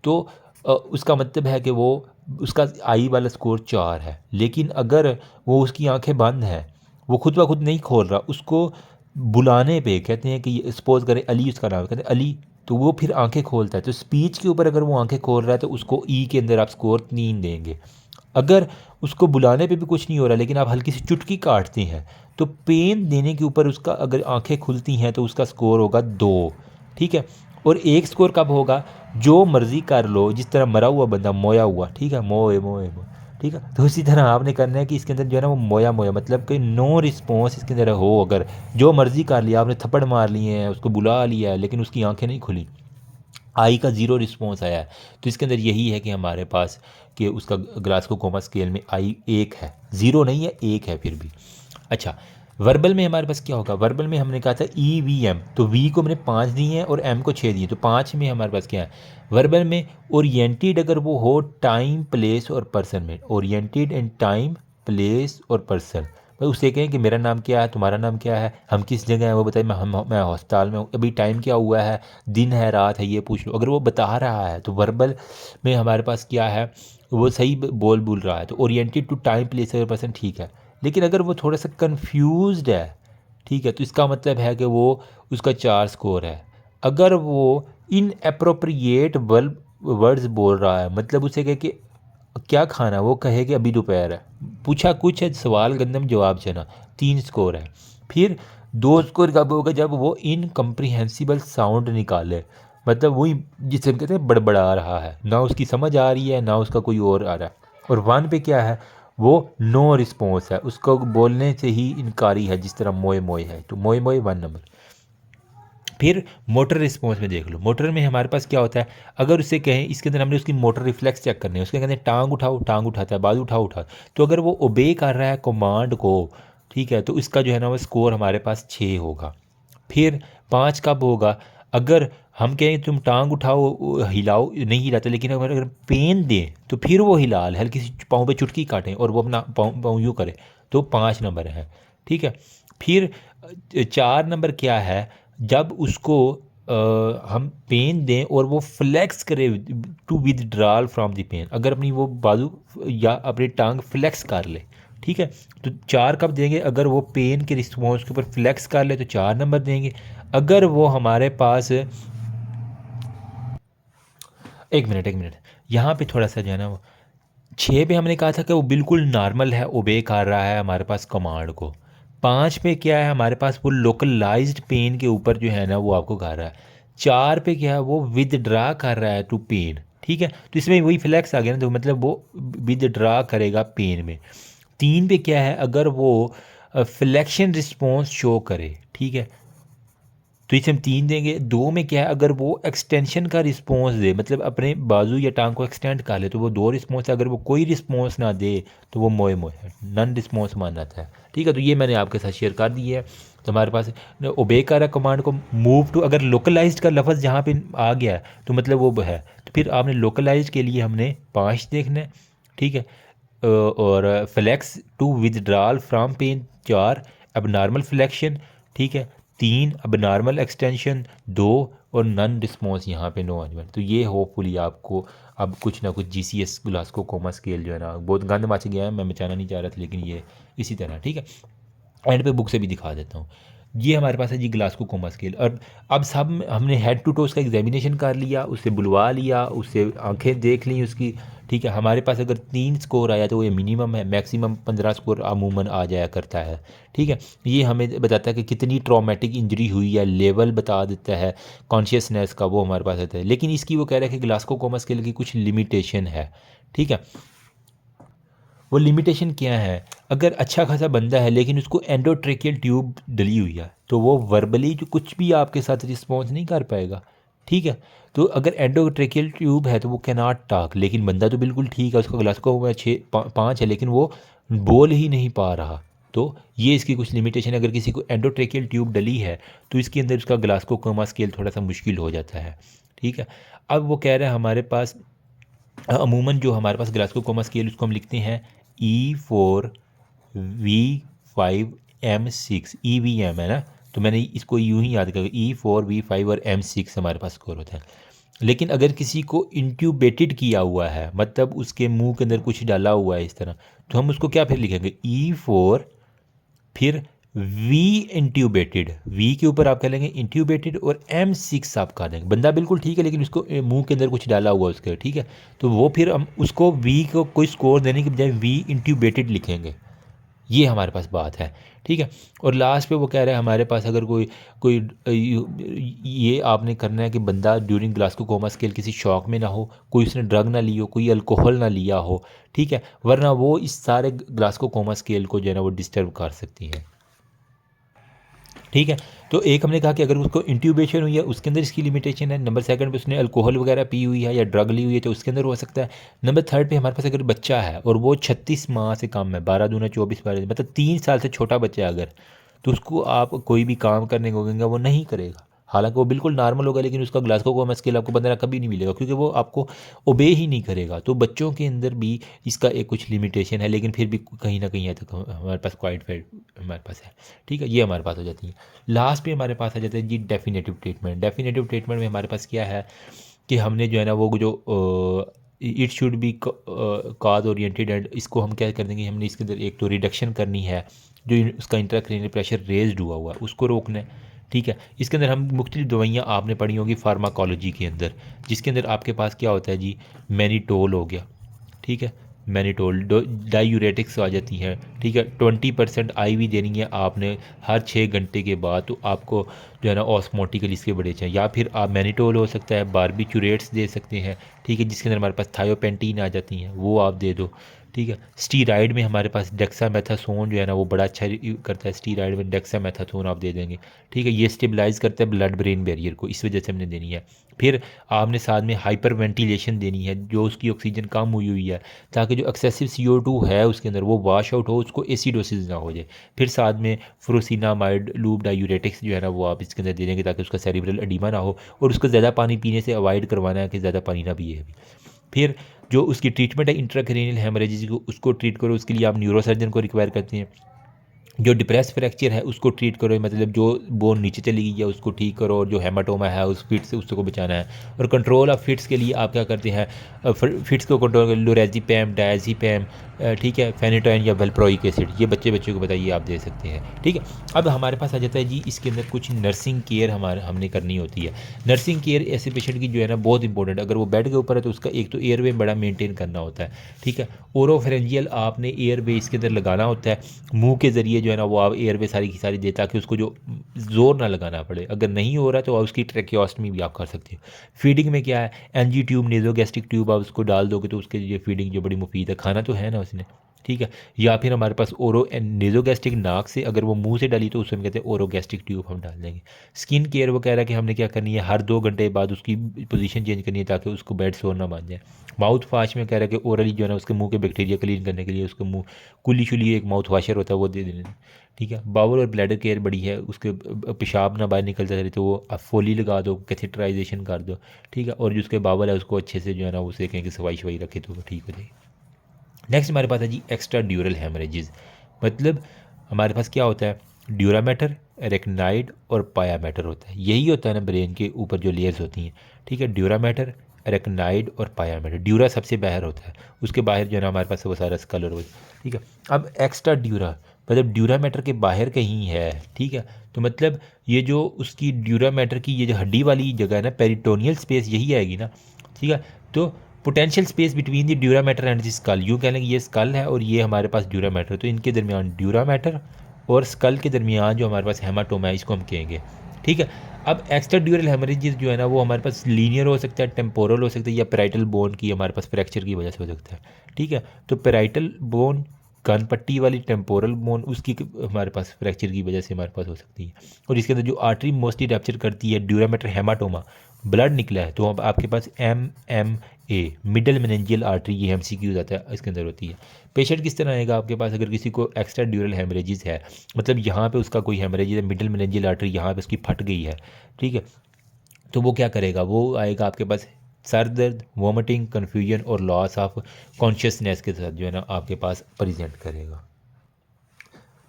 तो उसका मतलब है कि वो उसका आई वाला स्कोर 4 है। लेकिन अगर वो उसकी आंखें बंद हैं, वो खुद ब खुद नहीं खोल रहा, उसको बुलाने पे कहते हैं कि सपोज करें अली उसका नाम है, कहते हैं अली, तो वो फिर आंखें खोलता है। तो स्पीच के ऊपर अगर वो आंखें खोल रहा है तो उसको ई के अंदर आप स्कोर 3 देंगे। अगर उसको बुलाने पे भी कुछ नहीं हो रहा लेकिन आप हल्की सी चुटकी काटते हैं, तो पेन देने के ऊपर उसका अगर आंखें खुलती हैं तो उसका स्कोर होगा 2, ठीक है। और एक स्कोर कब होगा, जो मर्ज़ी कर लो, जिस तरह मरा हुआ बंदा मोया हुआ, ठीक है, मोए मोए मोए, ठीक है। तो उसी तरह आपने करना है कि इसके अंदर जो है ना वो मोया मोया मतलब कि नो रिस्पॉन्स इसके अंदर हो। अगर जो मर्ज़ी कर लिया, आपने थप्पड़ मार लिए हैं, उसको बुला लिया है लेकिन उसकी आंखें नहीं खुली, आई का ज़ीरो रिस्पॉन्स आया है, तो इसके अंदर यही है कि हमारे पास कि उसका ग्लासको कोमा स्केल में आई 1 है, 0 नहीं है, 1 है फिर भी। अच्छा, वर्बल में हमारे पास क्या होगा, वर्बल में हमने कहा था EVM, तो V को मैंने 5 दिए हैं और M को 6 दिए, तो 5 में हमारे पास क्या है वर्बल में, ओरिएंटेड अगर वो हो टाइम प्लेस और पर्सन में, ओरिएंटेड इन टाइम प्लेस और पर्सन। भाई उससे कहें कि मेरा नाम क्या है, तुम्हारा नाम क्या है, हम किस जगह हैं वो बताइए, मैं हॉस्पिटल में हूँ, अभी टाइम क्या हुआ है, दिन है रात है ये पूछ लो। अगर वो बता रहा है तो वर्बल में हमारे पास क्या है, वो सही बोल रहा है, तो ओरिएंटेड टू टाइम प्लेस और पर्सन ठीक है। लेकिन अगर वो थोड़ा सा कंफ्यूज्ड है, ठीक है, तो इसका मतलब है कि वो उसका 4 स्कोर है। अगर वो इन अप्रोप्रिएट वर्ड्स बोल रहा है, मतलब उसे कहे कि क्या खाना, वो कहे कि अभी दोपहर है, पूछा कुछ है, सवाल गंदम जवाब चना, 3 स्कोर है। फिर 2 स्कोर कब होगा, जब वो इनकम्प्रीहेंसिबल साउंड निकाले, मतलब वही जिसे हम कहते हैं बड़बड़ा रहा है, ना उसकी समझ आ रही है ना उसका कोई और आ रहा है। और 1 पे क्या है, वो नो रिस्पॉन्स है, उसको बोलने से ही इनकारी है, जिस तरह मोए मोए है, तो मोए मोए 1 नंबर। फिर मोटर रिस्पॉन्स में देख लो, मोटर में हमारे पास क्या होता है, अगर उससे कहें, इसके अंदर हमने उसकी मोटर रिफ्लेक्स चेक करने हैं, उसके कहते हैं टांग उठाओ, टांग उठाता है, बाजू उठाओ उठा, तो अगर वो ओबे कर रहा है कमांड को, ठीक है, तो इसका जो है ना वो स्कोर हमारे पास 6 होगा। फिर 5 कब होगा, अगर हम कहें तुम टांग उठाओ हिलाओ, नहीं हिलाते, लेकिन अगर पेन दें तो फिर वो हिला ले, हल्की सी पाँव पे चुटकी काटें और वो अपना पाँव यूँ करे, तो 5 नंबर है, ठीक है। फिर 4 नंबर क्या है, जब उसको हम पेन दें और वो फ्लेक्स करे to withdrawal from the pain, अगर अपनी वो बाजू या अपनी टांग फ्लेक्स कर ले, ठीक है, तो 4 कब देंगे, अगर वो पेन के रिस्पॉन्स के ऊपर फ्लेक्स कर ले तो 4 नंबर देंगे। अगर वो हमारे पास एक मिनट यहाँ पे थोड़ा सा जो है ना वो 6 पे हमने कहा था कि वो बिल्कुल नॉर्मल है, ओबे कर रहा है हमारे पास कमांड को। 5 पे क्या है हमारे पास, वो लोकलाइज्ड पेन के ऊपर जो है ना वो आपको कर रहा है। 4 पे क्या है, वो विदड्रा कर रहा है टू पेन। ठीक है, तो इसमें वही फ्लैक्स आ गया ना, तो मतलब वो विदड्रा करेगा पेन में। 3 पे क्या है, अगर वो फ्लैक्शन रिस्पॉन्स शो करे, ठीक है, तो इसे हम 3 देंगे। 2 में क्या है, अगर वो एक्सटेंशन का रिस्पॉन्स दे, मतलब अपने बाजू या टांग को एक्सटेंड कर ले, तो वो 2 रिस्पॉन्स है। अगर वो कोई रिस्पॉन्स ना दे तो वो मोए मोए है, नन रिस्पॉन्स माना जाता है। ठीक है, तो ये मैंने आपके साथ शेयर कर दिया है। तो हमारे पास ओबे कर है कमांड को, मूव टू, अगर लोकलाइज्ड का लफ्ज़ जहाँ पे आ गया है तो मतलब वो है, तो फिर आपने लोकलाइज्ड के लिए हमने 5 देखना है। ठीक है, और flex to withdrawal from pain 4, अब नॉर्मल फ्लैक्शन, ठीक है, 3 अब नॉर्मल एक्सटेंशन 2, और नन रिस्पॉन्स यहाँ पे नो आजमेंट। तो ये होपफुली आपको अब कुछ ना कुछ GCS ग्लासको कोमा स्केल जो है ना, बहुत गंद मच गया है, मैं मचाना नहीं चाह रहा था, लेकिन ये इसी तरह। ठीक है, एंड पे बुक से भी दिखा देता हूँ। ये हमारे पास है जी ग्लासको कोमा स्केल। और अब सब हमने हेड टू टो उसका एग्जामिनेशन कर लिया, उससे बुलवा लिया, उससे आंखें देख ली उसकी। ठीक है, हमारे पास अगर 3 स्कोर आया तो ये मिनिमम है, मैक्सिमम 15 स्कोर अमूमन आ जाया करता है। ठीक है, ये हमें बताता है कि कितनी ट्रॉमेटिक इंजरी हुई है, लेवल बता देता है कॉन्शियसनेस का, वो हमारे पास आता है। लेकिन इसकी वो कह रहा है कि ग्लासको कोमा स्केल की कुछ लिमिटेशन है। ठीक है, वो लिमिटेशन क्या है, अगर अच्छा खासा बंदा है लेकिन उसको एंडोट्रेकियल ट्यूब डली हुई है, तो वो वर्बली जो कुछ भी आपके साथ रिस्पॉन्स नहीं कर पाएगा। ठीक है, तो अगर एंडोट्रेकियल ट्यूब है तो वो कैन नॉट टॉक, लेकिन बंदा तो बिल्कुल ठीक है, उसका ग्लासको 5 है, लेकिन वो बोल ही नहीं पा रहा। तो ये इसकी कुछ लिमिटेशन है। अगर किसी को एंडोट्रेकियल ट्यूब डली है तो इसके अंदर उसका ग्लासको कोमा स्केल थोड़ा सा मुश्किल हो जाता है। ठीक है, अब वो कह रहा है हमारे पास अमूमन जो हमारे पास ग्लासको कोमा स्केल, उसको हम लिखते हैं E4V5M6, EVM है ना, तो मैंने इसको यूं ही याद कर, E4V5 और M6 हमारे पास स्कोर होता है। लेकिन अगर किसी को इंट्यूबेटेड किया हुआ है, मतलब उसके मुंह के अंदर कुछ डाला हुआ है इस तरह, तो हम उसको क्या फिर लिखेंगे, E4 फिर वी इंट्यूबेटेड, वी के ऊपर आप कह लेंगे इंट्यूबेटेड, और M6 आप कह देंगे। बंदा बिल्कुल ठीक है लेकिन उसको मुंह के अंदर कुछ डाला हुआ उसके, ठीक है, तो वो फिर हम उसको वी को कोई स्कोर देने के बजाय वी इंट्यूबेटेड लिखेंगे। ये हमारे पास बात है। ठीक है, और लास्ट पे वो कह रहा है हमारे पास अगर कोई कोई ये आपने करना है कि बंदा ड्यूरिंग ग्लासको कोमा स्केल किसी शौक में ना हो, कोई उसने ड्रग ना ली हो, कोई अल्कोहल ना लिया हो। ठीक है, वरना वो इस सारे ग्लासको कोमा स्केल को जो है ना वो डिस्टर्ब कर सकती है। ठीक है, तो एक हमने कहा कि अगर उसको इंट्यूबेशन हुई है उसके अंदर इसकी लिमिटेशन है। नंबर सेकंड पे उसने अल्कोहल वगैरह पी हुई है या ड्रग ली हुई है तो उसके अंदर हो सकता है। नंबर थर्ड पे हमारे पास अगर बच्चा है और वो 36 माह से कम है, 12 दूना 24 12, मतलब 3 साल से छोटा बच्चा है अगर, तो उसको आप कोई भी काम करने को कहेंगे वो नहीं करेगा। हालांकि वो बिल्कुल नॉर्मल होगा लेकिन उसका ग्लासको कोमा स्केल आपको 15 कभी नहीं मिलेगा, क्योंकि वो आपको ओबे ही नहीं करेगा। तो बच्चों के अंदर भी इसका एक कुछ लिमिटेशन है, लेकिन फिर भी कहीं ना कहीं है तो हमारे पास क्वालिफाइड हमारे पास है। ठीक है, ये हमारे पास हो जाती है। लास्ट पे हमारे पास आ जाता है जी डेफिनेटिव ट्रीटमेंट। डेफिनेटिव ट्रीटमेंट में हमारे पास क्या है कि हमने जो है ना वो जो it should be cause oriented, and इसको हम क्या कर देंगे, हमने इसके अंदर एक तो रिडक्शन करनी है, जो उसका इंट्राक्रेनियल प्रेशर रेज्ड हुआ हुआ है उसको रोकना है। ठीक है, इसके अंदर हम मुख्तलिफ दवाइयाँ आपने पढ़ी होंगी फार्माकोलॉजी के अंदर, जिसके अंदर आपके पास क्या होता है जी, मैनिटोल हो गया। ठीक है, मैनिटोल डायूरेटिक्स आ जाती हैं। ठीक है, 20% IV देनी है आपने हर 6 घंटे के बाद, तो आपको जो है ना ऑस्मोटिकल इसके बड़े चाहिए, या फिर आप मैनिटोल हो सकता है, बारबिक्यूरेट्स दे सकते हैं। ठीक है, जिसके अंदर हमारे पास थायोपेंटीन आ जाती हैं, वो आप दे दो। ठीक है, स्टीराइड में हमारे पास डेक्सामेथासोन जो है ना वो बड़ा अच्छा करता है, स्टीराइड में डेक्सामेथासोन आप दे देंगे। ठीक है, ये स्टेबलाइज करता है ब्लड ब्रेन बैरियर को, इस वजह से हमने देनी है। फिर आपने साथ में हाइपर वेंटिलेशन देनी है, जो उसकी ऑक्सीजन कम हुई हुई है, ताकि जो एक्सेसिव CO2 है उसके अंदर वो वाश आउट हो, उसको एसिडोसिस ना हो जाए। फिर साथ में फ्रोसिनामाइड लूप डायूरेटिक्स जो है ना वो आप इसके अंदर दे देंगे ताकि उसका सेरिब्रल एडिमा ना हो, और उसको ज़्यादा पानी पीने से अवॉइड करवाना है कि ज़्यादा पानी ना पिए। फिर जो उसकी ट्रीटमेंट है इंट्राक्रेनियल हेमरेजिस को, उसको ट्रीट करो, उसके लिए आप न्यूरोसर्जन को रिक्वायर करते हैं। जो डिप्रेस फ्रैक्चर है उसको ट्रीट करो, मतलब जो बोन नीचे चली गई है उसको ठीक करो, और जो हेमाटोमा है उस फिट से उसको बचाना है। और कंट्रोल ऑफ फिट्स के लिए आप क्या करते हैं, फिट्स को कंट्रोल कर लोरेजिपैम, डायजिपैम, ठीक है, फेनेटोइन या वेलप्रोइक एसिड, ये बच्चों को बताइए आप दे सकते हैं। ठीक है, अब हमारे पास आ जाता है जी इसके अंदर कुछ नर्सिंग केयर हमने करनी होती है। नर्सिंग केयर ऐसे पेशेंट की जो है ना बहुत इंपॉर्टेंट, अगर वो बेड के ऊपर है तो उसका एक तो एयरवे बड़ा मेंटेन करना होता है। ठीक है, ओरोफेरेंजियल आपने एयरवे इसके अंदर लगाना होता है, मुंह के ज़रिए जो है ना वो आप एयरवे सारी की सारी दे, ताकि उसको जो ज़ोर ना लगाना पड़े। अगर नहीं हो रहा तो आप उसकी ट्रेकियोस्टमी भी आप कर सकते हो। फीडिंग में क्या है, एनजी ट्यूब, नेजोगैस्ट्रिक ट्यूब आप उसको डाल दोगे तो उसके लिए फीडिंग जो बड़ी मुफीद है, खाना तो है ना उसने। ठीक है, या फिर हमारे पास ओरो नेजोगैस्ट्रिक नाक से, अगर वो मुंह से डाली तो उसमें कहते हैं ओरोगैस्ट्रिक ट्यूब हम डाल देंगे। स्किन केयर वो कह रहा है कि हमने क्या करनी है, हर 2 घंटे बाद उसकी पोजीशन चेंज करनी है ताकि उसको बेड सोर ना बन जाए। माउथ वाश में कह रहा है कि ओरली जो है ना उसके मुंह के बैक्टीरिया क्लीन करने के लिए उसके मुंह कुली शुली एक माउथ वाशर होता है वो दे देना। ठीक है, बाउल और ब्लैडर केयर बड़ी है, उसके पेशाब ना बाहर निकलता रहे तो वो आप फोली लगा दो, कैथेटराइजेशन कर दो। ठीक है, और जो उसके बावल है उसको अच्छे से जो है ना उसे कहें कि सफाई शवाई रखे तो वो ठीक हो जाएगी। नेक्स्ट हमारे पास है जी एक्स्ट्रा ड्यूरल हेमरेजेस। मतलब हमारे पास क्या होता है, ड्यूरा मैटर, एरेक्नाइड और पाया मैटर होता है। यही होता है ना ब्रेन के ऊपर जो लेयर्स होती हैं। ठीक है, ड्यूरा मैटर, एरेक्नाइड और पाया मैटर। ड्यूरा सबसे बाहर होता है, उसके बाहर जो है ना हमारे पास वो सारा स्कलर होता है। ठीक है, अब एक्स्ट्रा ड्यूरा मतलब ड्यूरा मैटर के बाहर कहीं है। ठीक है, तो मतलब ये जो उसकी ड्यूरा मैटर की ये जो हड्डी वाली जगह है ना, पेरिटोनियल स्पेस यही आएगी ना। ठीक है, तो potential space between the dura matter and the skull, यूँ कह लें कि ये स्कल है और ये हमारे पास ड्यूरा मैटर, तो इनके दरमियान ड्यूरा मैटर और स्कल के दरमियान जो हमारे पास हेमाटोमा है इसको हम कहेंगे। ठीक है, अब एक्स्ट्रा ड्यूरल हेमरेजेस जो है ना वो हमारे पास लीनियर हो सकता है, टेम्पोरल हो सकता है, या पेराइटल बोन की हमारे पास फ्रैक्चर की वजह से हो सकता है। ठीक है, तो पेराइटल बोन कान पट्टी वाली, टेम्पोरल बोन उसकी हमारे पास फ्रैक्चर की वजह से हमारे पास हो सकती है। और इसके अंदर जो आर्टरी मोस्टली रैप्चर करती है ड्यूरामेटर हेमाटोमा, ब्लड निकला है तो अब आपके पास MMA मिडल मेनेंजियल आर्टरी, ये MCQ जाता है इसके अंदर होती है। पेशेंट किस तरह आएगा आपके पास, अगर किसी को एक्स्ट्रा ड्यूरल हेमरेजेस है, मतलब यहाँ पे उसका कोई हेमरेज है, मिडल मेनेंजियल आर्टरी यहाँ पे उसकी फट गई है। ठीक है, तो वो क्या करेगा, वो आएगा आपके पास सर दर्द, वॉमिटिंग, कन्फ्यूजन और लॉस ऑफ कॉन्शियसनेस के साथ जो है ना आपके पास प्रेजेंट करेगा।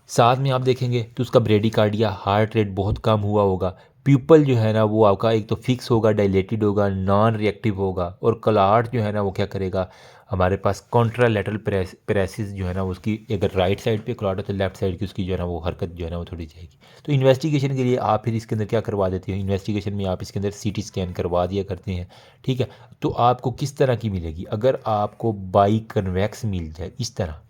साथ में आप देखेंगे तो उसका ब्रेडिकार्डिया, हार्ट रेट बहुत कम हुआ होगा। प्यूपल जो है ना वो आपका एक तो फिक्स होगा, डायलेटेड होगा, नॉन रिएक्टिव होगा। और क्लाट जो है ना वो क्या करेगा, हमारे पास कॉन्ट्रालेटरल प्रेसिस जो है ना उसकी, अगर राइट साइड पे क्लॉट है तो लेफ्ट साइड की उसकी जो है ना वो हरकत जो है ना वो थोड़ी जाएगी। तो इन्वेस्टिगेशन के लिए आप फिर इसके अंदर क्या करवा देते हो, इन्वेस्टिगेशन में आप इसके अंदर CT स्कैन करवा दिया करते हैं। ठीक है, तो आपको किस तरह की मिलेगी, अगर आपको बाई कन्वेक्स मिल जाए इस तरह,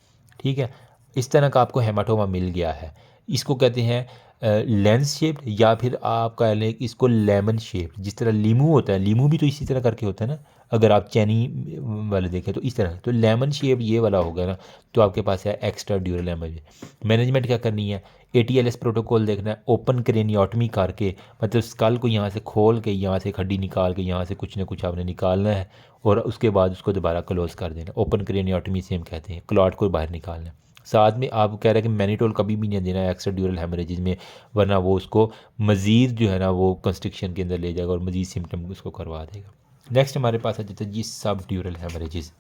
ठीक है, इस तरह का आपको हेमाटोमा मिल गया है, इसको कहते हैं लेंस शेप्ड, या फिर आप कह लें इसको लेमन शेप्ड। जिस तरह लीमू होता है, लीमू भी तो इसी तरह करके होता है ना, अगर आप चैनी वाले देखें तो इस तरह, तो लेमन शेप ये वाला होगा ना, तो आपके पास है एक्स्ट्रा ड्यूरल हेमरेज। मैनेजमेंट क्या करनी है, ATLS प्रोटोकॉल देखना है, ओपन क्रेनियोटमी करके, मतलब स्कल को यहाँ से खोल के, यहाँ से एक हड्डी निकाल के, यहाँ से कुछ ना कुछ आपने निकालना है और उसके बाद उसको दोबारा क्लोज कर देना। ओपन क्रेनियोटमी से हम कहते हैं, क्लॉट को बाहर निकालना है। साथ में आप कह रहे हैं कि मैनिटोल कभी भी नहीं देना है एक्स्ट्रा ड्यूरल हेमरेजेस में, वरना वो उसको मज़ीद जो है ना वो कंस्ट्रिक्शन के अंदर ले जाएगा और मज़ीद सिम्टम उसको करवा देगा। नेक्स्ट हमारे पास आ जाता है जी सब ड्यूरल हेमरेजेस।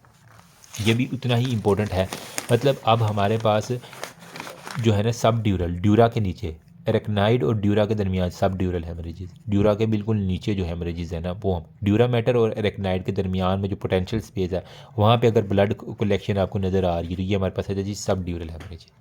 ये भी उतना ही इम्पोर्टेंट है। मतलब अब हमारे पास जो है ना सब ड्यूरल, ड्यूरा के नीचे एरेक्नाइड और ड्यूरा के दरमियान सब ड्यूरल हेमरेजेस, ड्यूरा के बिल्कुल नीचे जो हेमरेजेस है ना वो हम ड्यूरा मैटर और एरेक्नाइड के दरमियान में जो पोटेंशियल स्पेस है वहाँ पे अगर ब्लड कलेक्शन आपको नज़र आ रही है तो ये हमारे पास है जी सब ड्यूरल हेमरेजेस।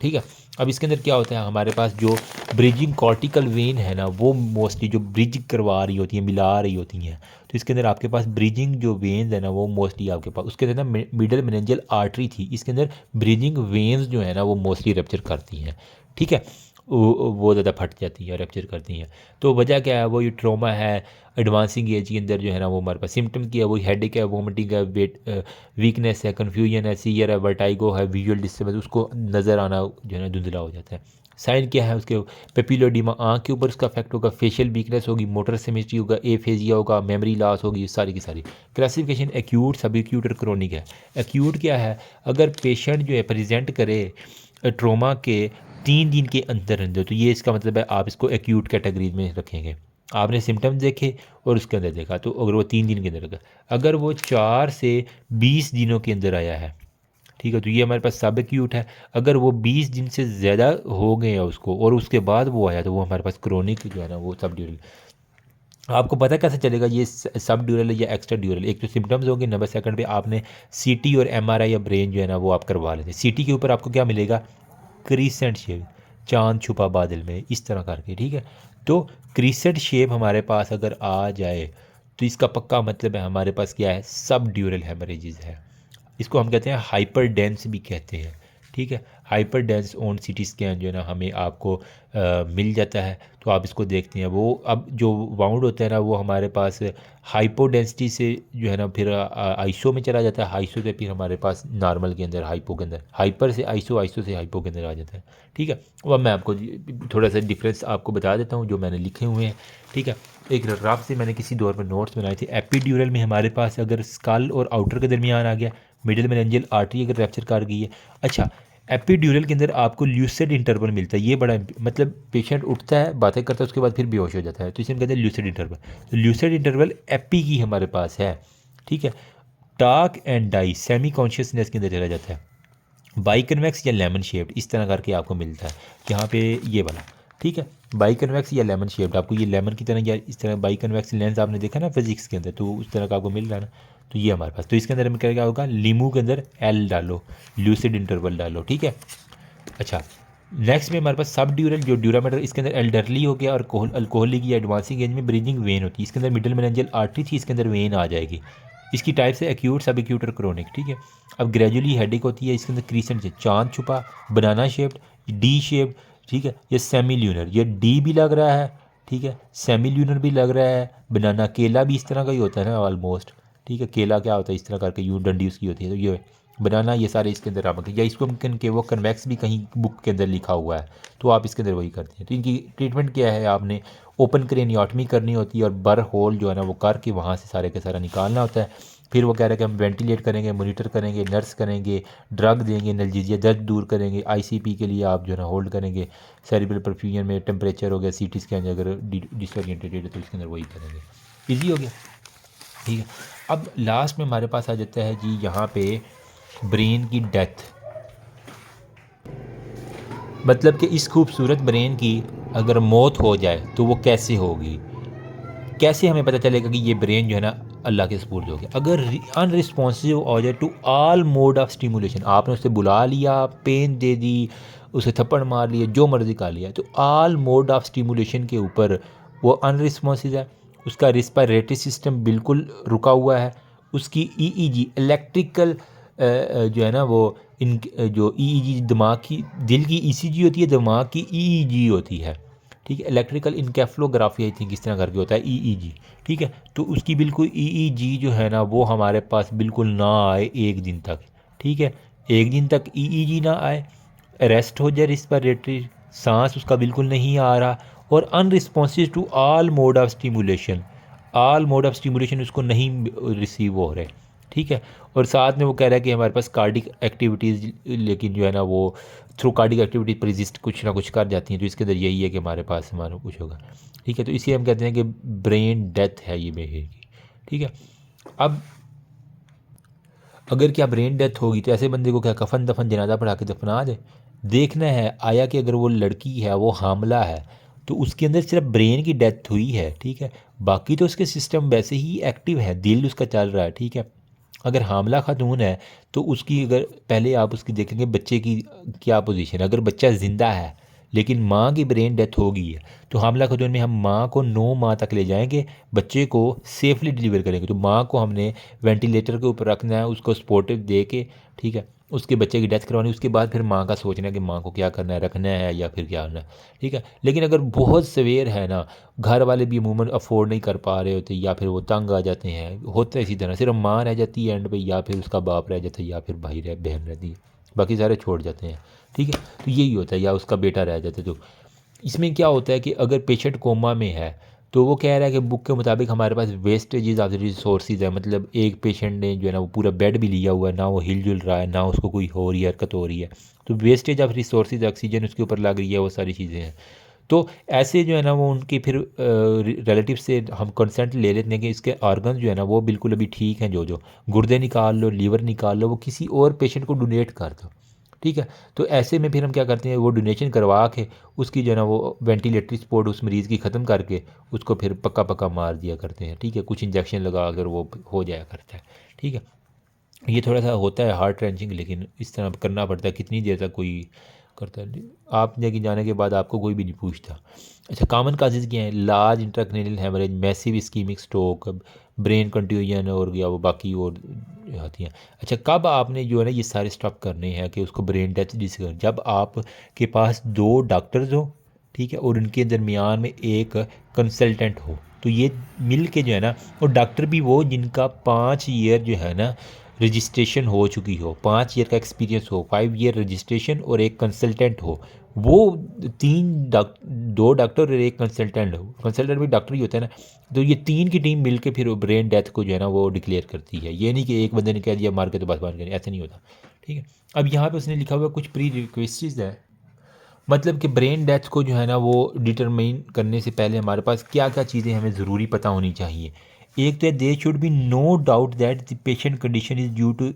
ठीक है, अब इसके अंदर क्या होता है, हमारे पास जो ब्रिजिंग कॉर्टिकल वेन है ना वो मोस्टली जो ब्रिज करवा रही होती है, मिला रही होती हैं, तो इसके अंदर आपके पास ब्रिजिंग जो वेन्स है ना वो मोस्टली आपके पास, उसके अंदर ना मिडल मेनेंजियल आर्टरी थी, इसके अंदर ब्रिजिंग वेन्स जो है ना वो मोस्टली रप्चर करती हैं। ठीक है, वो ज़्यादा फट जाती है, रप्चर करती हैं। तो वजह क्या है, वो ये ट्रोमा है, एडवांसिंग एज के अंदर जो है ना वो हमारे पास सिम्टम क्या है, वो हेडेक है, वोमिटिंग है, वेट वीकनेस है, कन्फ्यूजन है, सीयर है, वर्टाइगो है, विजुअल डिस्टर्बेंस, उसको नज़र आना जो है ना धुंधला हो जाता है। साइन क्या है उसके, पेपिलोडीमा आँख के ऊपर उसका इफेक्ट होगा, फेशियल वीकनेस होगी, मोटर सिमेट्री होगा, एफेजिया होगा, मेमोरी लॉस होगी, सारी की सारी। क्लासिफिकेशन एक्यूट, सब एक्यूट और क्रोनिक है। एक्यूट क्या है, अगर पेशेंट जो है प्रेजेंट करे ट्रोमा के 3 दिन के अंदर अंदर, तो ये इसका मतलब है आप इसको एक्यूट कैटेगरी में रखेंगे। आपने सिम्टम्स देखे और उसके अंदर देखा, तो अगर वो 3 दिन के अंदर रखा, अगर वो 4 से 20 दिनों के अंदर आया है, ठीक है, तो ये हमारे पास सब एक्यूट है। अगर वो 20 दिन से ज़्यादा हो गए हैं उसको और उसके बाद वो आया, तो वो हमारे पास क्रोनिक जो है ना वो सब ड्यूरल। आपको पता कैसे चलेगा ये सब ड्यूरल है या एक्स्ट्रा ड्यूरल? एक तो सिम्टम्स होंगे, नंबर सेकंड पे आपने सीटी और एमआरआई या ब्रेन जो है ना वो आप करवा लेते हैं। सीटी के ऊपर आपको क्या मिलेगा? क्रीसेंट शेप, चांद छुपा बादल में, इस तरह करके, ठीक है। तो क्रीसेंट शेप हमारे पास अगर आ जाए तो इसका पक्का मतलब है हमारे पास क्या है? सब ड्यूरल हेमरेजेस है। इसको हम कहते हैं हाइपर डेंस भी कहते हैं, ठीक है। Hyper dense on CT scan जो है ना हमें आपको मिल जाता है, तो आप इसको देखते हैं। वो अब जो वाउंड होता है ना वो हमारे पास हाइपो डेंसिटी से जो है ना फिर आइसो में चला जाता है, आइसो से फिर हमारे पास नॉर्मल के अंदर, हाइपो के अंदर, हाइपर से आइसो, आइसो से हाइपो के अंदर आ जाता है, ठीक है। वो अब मैं आपको थोड़ा सा डिफरेंस आपको बता देता हूँ जो मैंने लिखे हुए हैं, ठीक है। एक रफ से मैंने किसी दौर पर नोट्स बनाए थे। एपिड्यूरल में हमारे पास अगर स्कल और आउटर के दरमियान आ गया, मिडिल मेनिंजियल आर्टरी अगर रैप्चर कर गई है। अच्छा, एपिड्यूरल के अंदर आपको ल्यूसिड इंटरवल मिलता है। ये बड़ा मतलब पेशेंट उठता है, बातें करता है, उसके बाद फिर बेहोश हो जाता है, तो इसे हम कहते हैं ल्यूसिड इंटरवल। तो ल्यूसिड इंटरवल एपी की हमारे पास है, ठीक है। टाक एंड डाई सेमी कॉन्शियसनेस के अंदर चला जाता है। बाई कन्वेक्स या लेमन शेप्ड इस तरह करके आपको मिलता है यहाँ पे ये वाला, ठीक है। बाई कन्वेक्स या लेमन शेप्ड आपको ये लेमन की तरह या इस तरह बाई कन्वेक्स लेंस आपने देखा ना फिजिक्स के अंदर, तो उस तरह का आपको मिल रहा है ना। तो ये हमारे पास, तो इसके अंदर हमें क्या होगा? लीमू के अंदर एल डालो, ल्यूसिड इंटरवल डालो, ठीक है। अच्छा, नेक्स्ट में हमारे पास सब ड्यूरल जो ड्यूरामीटर, इसके अंदर एल्डरली हो गया और अल्कोहलिक या एडवांसिंग एज में ब्रीदिंग वेन होती है। इसके अंदर मिडल मेनिंजियल आर्टरी थी, इसके अंदर वेन आ जाएगी। इसकी टाइप से एक्यूट, सब एक्यूट और क्रोनिक, ठीक है। अब ग्रेजुअली हेडेक होती है, इसके अंदर क्रीसेंट से चांद छुपा, बनाना शेप्ड, डी शेप्ड, ठीक है। ये सेमी ल्यूनर, ये डी भी लग रहा है, ठीक है, सेमी ल्यूनर भी लग रहा है। बनाना, केला भी इस तरह का ही होता है ना ऑलमोस्ट, ठीक है। केला क्या होता है? इस तरह करके यूँ डंडी उसकी होती है, तो ये बनाना, ये सारे इसके अंदर आप, या इसको मुमकिन कि वो कन्वेक्स भी कहीं बुक के अंदर लिखा हुआ है, तो आप इसके अंदर वही करते हैं। तो इनकी ट्रीटमेंट क्या है? आपने ओपन क्रेनियोटमी करनी होती है और बर होल जो है ना वो करके वहाँ से सारे के सारा निकालना होता है। फिर वो कह रहे हैं कि हम वेंटिलेट करेंगे, मोनीटर करेंगे, नर्स करेंगे, ड्रग देंगे, एनाल्जेसिया, दर्द दूर करेंगे, आईसीपी के लिए आप जो है ना होल्ड करेंगे, सेरिब्रल परफ्यूजन में टेम्परेचर हो गया, सीटी स्कैन अगर डिसोरिएंटेड है तो इसके अंदर वही करेंगे। ईजी हो गया, ठीक है। अब लास्ट में हमारे पास आ जाता है जी यहाँ पे ब्रेन की डेथ, मतलब कि इस खूबसूरत ब्रेन की अगर मौत हो जाए तो वो कैसे होगी? कैसे हमें पता चलेगा कि ये ब्रेन जो है ना अल्लाह के सपुर्द हो गया? अगर अनरिस्पॉन्सिव हो जाए to all mode of stimulation, आपने उसे बुला लिया, पेन दे दी, उसे थप्पड़ मार लिया, जो मर्जी कर लिया, तो ऑल मोड ऑफ स्टिमुलेशन के ऊपर वो अनरिस्पॉन्सिव है, उसका रिस्पायरेटरी सिस्टम बिल्कुल रुका हुआ है, उसकी ईईजी इलेक्ट्रिकल जो है ना वो इन जो ईईजी दिमाग की, दिल की ईसीजी होती है, दिमाग की ईईजी होती है, ठीक है। इलेक्ट्रिकल इनकेफ्लोग्राफी आई थिंक इस तरह करके होता है, ईईजी, ठीक है। तो उसकी बिल्कुल ईईजी जो है ना वो हमारे पास बिल्कुल ना आए एक दिन तक, ठीक है। एक दिन तक ईईजी ना आए, अरेस्ट हो जाए रिस्पायरेटरी, सांस उसका बिल्कुल नहीं आ रहा, और unresponsive to all mode of stimulation, all mode of stimulation उसको नहीं रिसीव हो रहे, ठीक है। और साथ में वो कह रहा है कि हमारे पास कार्डिक एक्टिविटीज़, लेकिन जो है ना वो थ्रू कार्डिक एक्टिविटीज परजिस्ट कुछ ना कुछ कर जाती हैं, तो इसके अंदर यही है कि हमारे पास हमारा कुछ होगा, ठीक है। तो इसे हम कहते हैं कि ब्रेन डेथ है ये बेहे की, ठीक है। अब अगर क्या ब्रेन डेथ होगी तो ऐसे बंदे को क्या कफन दफन जनाजा पढ़ा के दफना दे? देखना है आया कि अगर वो लड़की है, वो हामला है, तो उसके अंदर सिर्फ ब्रेन की डेथ हुई है, ठीक है, बाकी तो उसके सिस्टम वैसे ही एक्टिव है, दिल उसका चल रहा है, ठीक है। अगर हामला खातून है तो उसकी, अगर पहले आप उसकी देखेंगे बच्चे की क्या पोजीशन है, अगर बच्चा ज़िंदा है लेकिन माँ की ब्रेन डेथ हो गई है, तो हामला खातून में हम माँ को 9 माह तक ले जाएंगे, बच्चे को सेफली डिलीवर करेंगे। तो माँ को हमने वेंटिलेटर के ऊपर रखना है, उसको सपोर्टिव दे के, ठीक है, उसके बच्चे की डेथ करवानी, उसके बाद फिर माँ का सोचना है कि माँ को क्या करना है, रखना है या फिर क्या करना है, ठीक है। लेकिन अगर बहुत सवेर है ना, घर वाले भी अमूमन अफोर्ड नहीं कर पा रहे होते, या फिर वो तंग आ जाते हैं, होता है इसी तरह, सिर्फ माँ रह जाती है एंड पे, या फिर उसका बाप रह जाता है, या फिर भाई बहन रहती है, बाकी सारे छोड़ जाते हैं, ठीक है। तो यही होता है, या उसका बेटा रह जाता है। तो इसमें क्या होता है कि अगर पेशेंट कोमा में है तो वो कह रहा है कि बुक के मुताबिक हमारे पास वेस्टेजेस ऑफ रिसोर्सेज है, मतलब एक पेशेंट ने जो है ना वो पूरा बेड भी लिया हुआ है, ना वो हिल जुल रहा है, ना उसको कोई हो रही है, हरकत हो रही है, तो वेस्टेज ऑफ रिसोर्सेज, ऑक्सीजन उसके ऊपर लग रही है, वो सारी चीज़ें हैं। तो ऐसे जो है ना वो उनके फिर रिलेटिव से हम कंसेंट ले लेते हैं कि इसके ऑर्गन जो है ना वो बिल्कुल अभी ठीक हैं, जो जो गुर्दे निकाल लो, लीवर निकाल लो, वो किसी और पेशेंट को डोनेट कर दो, ठीक है। तो ऐसे में फिर हम क्या करते हैं, वो डोनेशन करवा के उसकी जो है ना वो वेंटिलेटरी सपोर्ट उस मरीज़ की ख़त्म करके उसको फिर पक्का पक्का मार दिया करते हैं, ठीक है। कुछ इंजेक्शन लगा कर वो हो जाया करता है, ठीक है। ये थोड़ा सा होता है हार्ट रेंचिंग, लेकिन इस तरह करना पड़ता है। कितनी देर तक कोई करता है, आपने कि जाने के बाद आपको कोई भी नहीं पूछता। अच्छा, कॉमन काजेज़ क्या हैं? Large intracranial haemorrhage, massive ischaemic stroke, brain contusion और या वो बाकी और आती हैं। अच्छा, कब आपने जो है ना ये सारे स्टॉप करने हैं कि उसको ब्रेन डेथ डिस्कवर, जब आपके पास 2 डॉक्टर्स हो, ठीक है, और उनके दरमियान में एक कंसल्टेंट हो। तो ये मिल के जो है ना, और डॉक्टर भी वो जिनका 5 ईयर जो है ना रजिस्ट्रेशन हो चुकी हो, 5 ईयर का एक्सपीरियंस हो, 5 ईयर रजिस्ट्रेशन और एक कंसल्टेंट हो। वो 2 डॉक्टर और एक कंसल्टेंट हो, कंसल्टेंट भी डॉक्टर ही होता है ना। तो ये 3 की टीम मिलके फिर ब्रेन डेथ को जो है ना वो डिक्लेयर करती है। ये नहीं कि एक बंदे ने कह दिया मार के तो बस मार के, ऐसा नहीं होता, ठीक है। अब यहाँ पे उसने लिखा हुआ कुछ प्री रिक्वेस्टेड है, मतलब कि ब्रेन डेथ को जो है ना वो डिटरमाइन करने से पहले हमारे पास क्या क्या चीज़ें हमें ज़रूरी पता होनी चाहिए। एक तो है, there should be no doubt that the patient condition is due to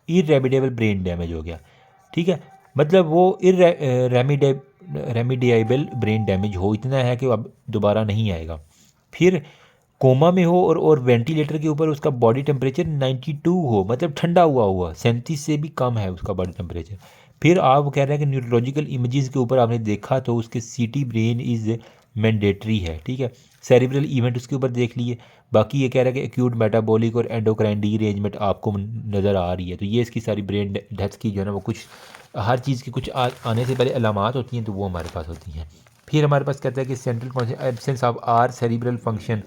irremediable brain damage हो गया, ठीक है। मतलब वो रेमिडिएबल ब्रेन डैमेज हो, इतना है कि अब दोबारा नहीं आएगा। फिर कोमा में हो और वेंटिलेटर के ऊपर उसका बॉडी टेम्परेचर 92 हो, मतलब ठंडा हुआ हुआ, 37 से भी कम है उसका बॉडी टेम्परेचर। फिर आप कह रहे हैं कि न्यूरोलॉजिकल इमेजेस के ऊपर आपने देखा तो उसके सीटी ब्रेन इज़ मैंडेटरी है, ठीक है। सेरिब्रल इवेंट उसके ऊपर देख लिए। बाकी ये कह रहा है कि एक्यूट मेटाबॉलिक और एंडोक्राइन डीरेंजमेंट आपको नज़र आ रही है। तो ये इसकी सारी ब्रेन डेथ की जो है ना वो कुछ हर चीज़ की कुछ आने से पहले अलामात होती हैं, तो वो हमारे पास होती हैं। फिर हमारे पास कहता है कि central conscious absence of or cerebral function,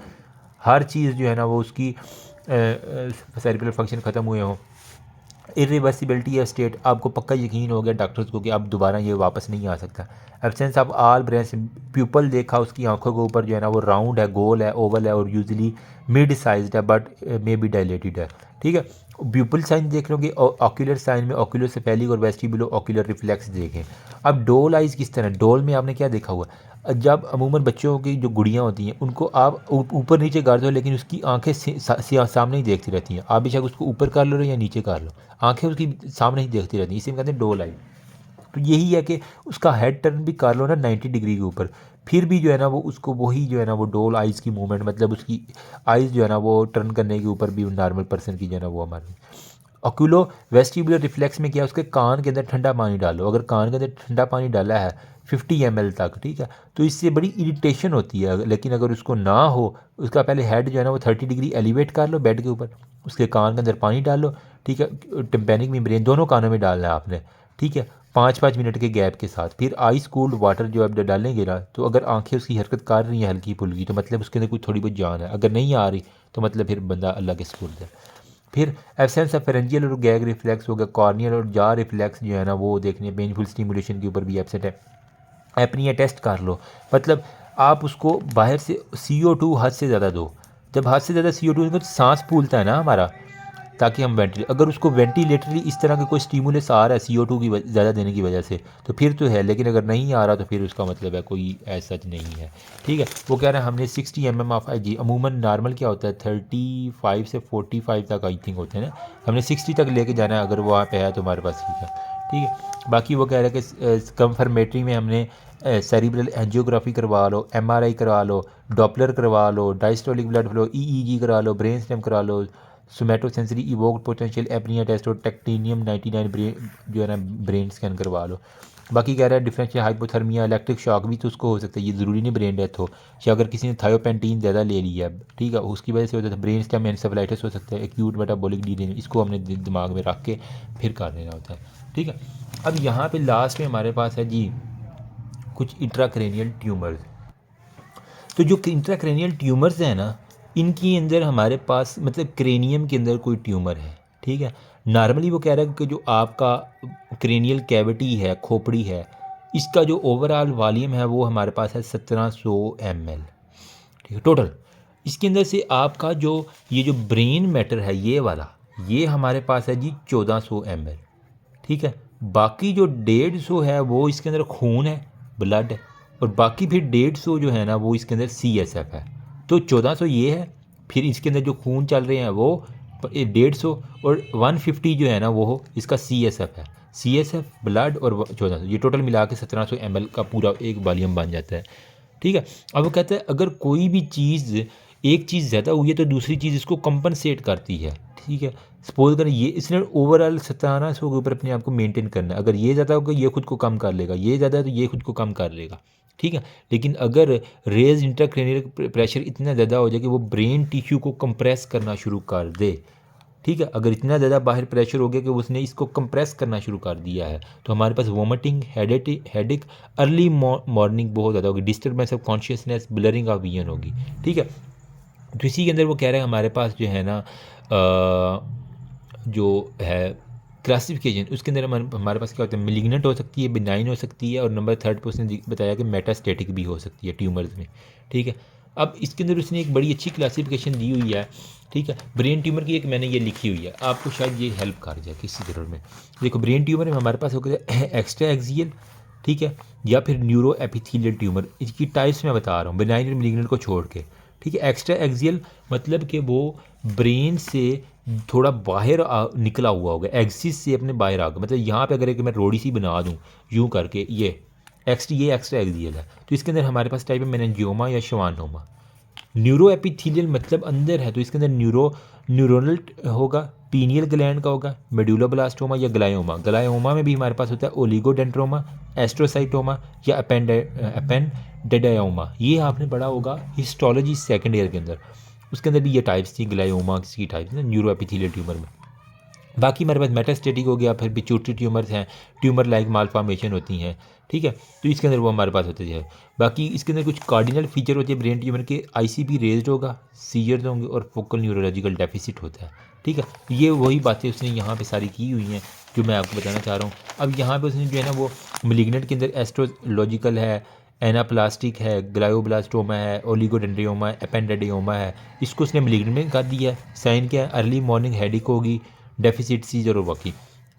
हर चीज़ जो है ना वो उसकी सेरिब्रल फंक्शन ख़त्म हुए हों। इरिवर्सिबिलिटी या स्टेट, आपको पक्का यकीन हो गया डॉक्टर्स को कि अब दोबारा ये वापस नहीं आ सकता। Absence of all brain, pupil देखा उसकी आंखों के ऊपर जो है ना वो राउंड है, गोल है, ओवल है और यूजली मिड साइज्ड है बट मे बी डायलेटेड है, ठीक है। प्यूपल साइन देख लोगे, ऑक्यूलर साइन में ऑक्यूलोसेफेलिक और वेस्टिबुलो ऑक्यूलर रिफ्लेक्स देखें। अब डोल आइज़ किस तरह, डोल में आपने क्या देखा हुआ, जब अमूमन बच्चों की जो गुड़ियाँ होती हैं उनको आप ऊपर नीचे कर दो लेकिन उसकी आंखें सामने ही देखती रहती हैं। आप बेशक उसको ऊपर कर लो या नीचे कर लो, आंखें उसकी सामने ही देखती रहती हैं, इसे हम कहते हैं डोल आई। तो यही है कि उसका हेड टर्न भी कर लो ना 90 डिग्री के ऊपर, फिर भी जो है ना वो उसको वही जो है ना वो डोल आइज़ की मूवमेंट, मतलब उसकी आइज़ जो है ना वो टर्न करने के ऊपर भी नॉर्मल पर्सन की जो है ना वो हमारी। ऑक्यूलो वेस्टिबुलर रिफ्लेक्स में क्या, उसके कान के अंदर ठंडा पानी डालो। अगर कान के अंदर ठंडा पानी डाला है 50 ml तक, ठीक है, तो इससे बड़ी इरिटेशन होती है। लेकिन अगर उसको ना हो, उसका पहले हेड जो है ना वो 30 डिग्री एलिवेट कर लो बेड के ऊपर, उसके कान के अंदर पानी डालो, ठीक है। टिम्पैनिक मेम्ब्रेन दोनों कानों में डालना है आपने, ठीक है, 5-5 मिनट के गैप के साथ। फिर आइस कूल्ड वाटर जो आप डालेंगे ना, तो अगर आंखें उसकी हरकत कर रही हैं हल्की फुल्की, तो मतलब उसके अंदर कुछ थोड़ी बहुत जान है। अगर नहीं आ रही तो मतलब फिर बंदा अल्लाह के सुपुर्द है। फिर एब्सेंस ऑफ फेरेंजियल और गैग रिफ्लेक्स हो गया, कॉर्नियल और जा रिफ्लेक्स जो है ना वो देखने, पेनफुल स्टिमुलेशन के ऊपर भी एब्सेंट है। एपनिया टेस्ट कर लो, मतलब आप उसको बाहर से CO2 हद से ज़्यादा दो। जब हद से ज़्यादा CO2 तो सांस फूलता है ना हमारा, ताकि हम अगर उसको वेंटिलेटरी इस तरह के कोई स्टीमुलस आ रहा है CO2 की ज़्यादा देने की वजह से, तो फिर तो है, लेकिन अगर नहीं आ रहा तो फिर उसका मतलब है कोई ऐसा नहीं है, ठीक है। वो कह रहे हैं हमने 60 mm ऑफ IG, अमूमन नॉर्मल क्या होता है 35 से 45 तक आई थिंक होते हैं ना, हमने 60 तक लेके जाना है। अगर वहाँ पे है तो हमारे पास ठीक है, ठीक है। बाकी वो कह रहे हैं कि कंफर्मेटरी में हमने सेरिब्रल एंजियोग्राफी करवा लो, MRI करवा लो, डॉपलर करवा लो, डायस्टोलिक ब्लड फ्लो, EEG करा लो, ब्रेन स्टेम करा लो, सोमेटोसेंसरी इवोक्ड पोटेंशियल एपनिया टेस्ट और टेक्टिनियम 99 ब्रेन जो है ना ब्रेन स्कैन करवा लो। बाकी कह रहा है डिफरेंशियल हाइपोथर्मिया, इलेक्ट्रिक शॉक भी तो उसको हो सकता है, ये ज़रूरी नहीं ब्रेन डेथ हो। या अगर किसी ने थायोपेंटीन ज़्यादा ले लिया, ठीक है, उसकी वजह से होता है ब्रेन स्टेम एनसेफेलाइटिस हो सकता है, एक्यूट मेटाबॉलिक डिजीज, इसको हमने दिमाग में रख के फिर कर देना होता है, ठीक है। अब यहाँ पे लास्ट में हमारे पास है जी कुछ इंट्राक्रेनियल ट्यूमर्स। तो जो इंट्राक्रेनियल ट्यूमर्स हैं ना, इनके अंदर हमारे पास मतलब क्रेनियम के अंदर कोई ट्यूमर है, ठीक है। नॉर्मली वो कह रहा है कि जो आपका क्रेनियल कैविटी है, खोपड़ी है, इसका जो ओवरऑल वॉल्यूम है वो हमारे पास है 1700 ml, ठीक है, टोटल। इसके अंदर से आपका जो ये जो ब्रेन मैटर है ये वाला, ये हमारे पास है जी 1400 ml, ठीक है। बाकी जो 150 है वो इसके अंदर खून है, ब्लड है, और बाकी फिर 150 जो है ना वो इसके अंदर CSF है। तो 1400 ये है, फिर इसके अंदर जो खून चल रहे हैं वो 150, और 150 जो है ना वो इसका CSF है। CSF, ब्लड और 1400, ये टोटल मिला के 1700 ml का पूरा एक वॉल्यूम बन जाता है। ठीक है। अब वो कहता है अगर कोई भी चीज़, एक चीज़ ज़्यादा हुई है तो दूसरी चीज़ इसको कंपनसेट करती है। ठीक है। सपोज करें ये इसने ओवरऑल 1700 के ऊपर अपने आप को मेंटेन करना है। अगर ये ज़्यादा होगा ये खुद को कम कर लेगा, ये ज़्यादा है तो ये खुद को कम कर लेगा। ठीक है। लेकिन अगर रेज इंट्राक्रैनियल प्रेशर इतना ज़्यादा हो जाए कि वो ब्रेन टिश्यू को कंप्रेस करना शुरू कर दे, ठीक है, अगर इतना ज़्यादा बाहर प्रेशर हो गया कि उसने इसको कंप्रेस करना शुरू कर दिया है, तो हमारे पास वोमिटिंग, हेडेक, अर्ली मॉर्निंग बहुत ज़्यादा होगी, disturbance of consciousness, blurring of vision होगी। ठीक है। तो इसी के अंदर वो कह रहे हैं हमारे पास जो है ना जो है क्लासिफिकेशन, उसके अंदर हमारे पास क्या होता है, मिलिग्नेंट हो सकती है, बिनाइन हो सकती है, और नंबर 3 पर उसने बताया कि मेटास्टेटिक भी हो सकती है ट्यूमर्स में। ठीक है। अब इसके अंदर उसने एक बड़ी अच्छी क्लासिफिकेशन दी हुई है। ठीक है। ब्रेन ट्यूमर की एक मैंने ये लिखी हुई है, आपको शायद ये हेल्प कर जाए किसी जरूर में। देखो ब्रेन ट्यूमर में हमारे पास हो गया एक्स्ट्रा एक्सियल, ठीक है, या फिर न्यूरो एपिथेलियल ट्यूमर। इसकी टाइप्स मैं बता रहा हूँ बिनाइन और मिलिग्नेंट को छोड़ के। ठीक है। एक्स्ट्रा एक्सियल मतलब कि वो ब्रेन से थोड़ा बाहर निकला हुआ होगा, एक्सिस से अपने बाहर आ गया। मतलब यहाँ पे अगर एक मैं रोड़ी सी बना दूँ यूँ करके, ये एक्स्ट्रा एक्सियल है, तो इसके अंदर हमारे पास टाइप है मेनिंजियोमा या श्वानोमा। न्यूरो एपिथेलियल मतलब अंदर है, तो इसके अंदर न्यूरोनल होगा, पीनियल ग्लैंड का होगा, मेडुलोब्लास्टोमा या ग्लायोमा। ग्लायोमा में भी हमारे पास होता है ओलिगोडेंड्रोमा, एस्ट्रोसाइटोमा या अपेंडेडायोमा। ये आपने पढ़ा होगा हिस्टोलॉजी सेकंड ईयर के अंदर, उसके अंदर भी ये टाइप्स थी ग्लायोमा की टाइप्स ना न्यूरो एपिथेलियल ट्यूमर में। बाकी हमारे पास मेटास्टेटिक हो गया, फिर पिट्यूटरी ट्यूमर्स हैं, ट्यूमर लाइक मालफॉर्मेशन होती हैं। ठीक है। तो इसके अंदर वो हमारे पास होते हैं। बाकी इसके अंदर कुछ कार्डिनल फीचर होते हैं ब्रेन ट्यूमर के, ICP रेज्ड होगा, सीजर्स होंगे और फोकल न्यूरोलॉजिकल डेफिसिट होता है। ठीक है। ये वही बातें उसने यहाँ पे सारी की हुई हैं जो मैं आपको बताना चाह रहा हूँ। अब यहाँ पे उसने जो है ना वो मिलिग्नेंट के अंदर एस्ट्रोलॉजिकल है, एनाप्लास्टिक है, ग्लायोब्लास्टोमा है, ओलिगोडेंड्रियोमा है, एपेंडेडियोमा है, इसको उसने मिलिग्नेंट में कर दिया है। साइन क्या है, अर्ली मॉर्निंग हेडेक होगी, डेफिसिट सीजर और बाकी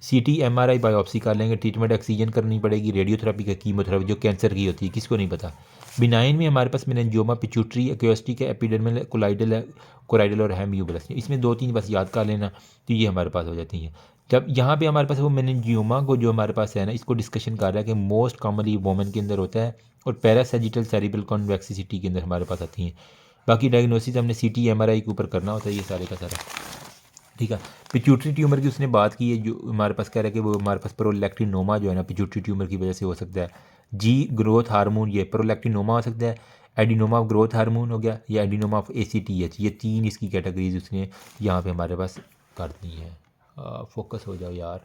CT MRI बायोप्सी कर लेंगे, ट्रीटमेंट ऑक्सीजन करनी पड़ेगी, रेडियोथेरेपी का, कीमोथेरेपी जो कैंसर की होती है, किसको नहीं पता। बिनाइन में हमारे पास मेनिंजियोमा, पिट्यूटरी, एक्वेस्टिक है, एपिडर्मल है, कोलाइडल और हेमियोब्लास्ट, इसमें 2-3 बस याद कर लेना, तो ये हमारे पास हो जाती हैं। जब यहाँ पे हमारे पास वो मेनिंजियोमा को जो हमारे पास है ना, इसको डिस्कशन कर रहा है कि मोस्ट कॉमनली वोमेन के अंदर होता है और पैरासेजिटल सेरिब्रल कॉन्वेक्सिसिटी के अंदर हमारे पास आती हैं। बाकी डायग्नोसिस हमने CT MRI के ऊपर करना होता है, ये सारे का सारा। ठीक है। पिट्यूटरी ट्यूमर की उसने बात की है, जो हमारे पास कह रहा है कि वो हमारे पास प्रोलैक्टिनोमा जो है ना पिट्यूटरी ट्यूमर की वजह से हो सकता है। G ग्रोथ हार्मोन, ये प्रोलैक्टिनोमा हो सकता है। एडिनोमा ऑफ ग्रोथ हार्मोन हो गया, या एडिनोमा ऑफ ACTH, ये 3 इसकी कैटेगरीज उसने यहाँ पे हमारे पास कर दी हैं। फोकस हो जाओ यार।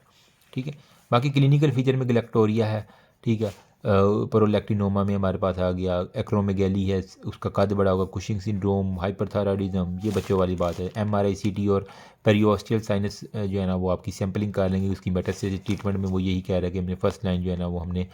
ठीक है। बाकी क्लिनिकल फीचर में गलेक्टोरिया है। ठीक है। प्रोलैक्टिनोमा में हमारे पास आ गया एक्रोमेगैली है, उसका कद बड़ा होगा, कुशिंग सिंड्रोम, हाइपरथायरॉयडिज्म, ये बच्चों वाली बात है। MRI CT और पेरियोस्टियल साइनस जो है ना वो आपकी सैम्पलिंग कर लेंगे। उसकी मेटास्टेटिक ट्रीटमेंट में वो यही कह रहा है कि हमने फर्स्ट लाइन जो है ना वो हमने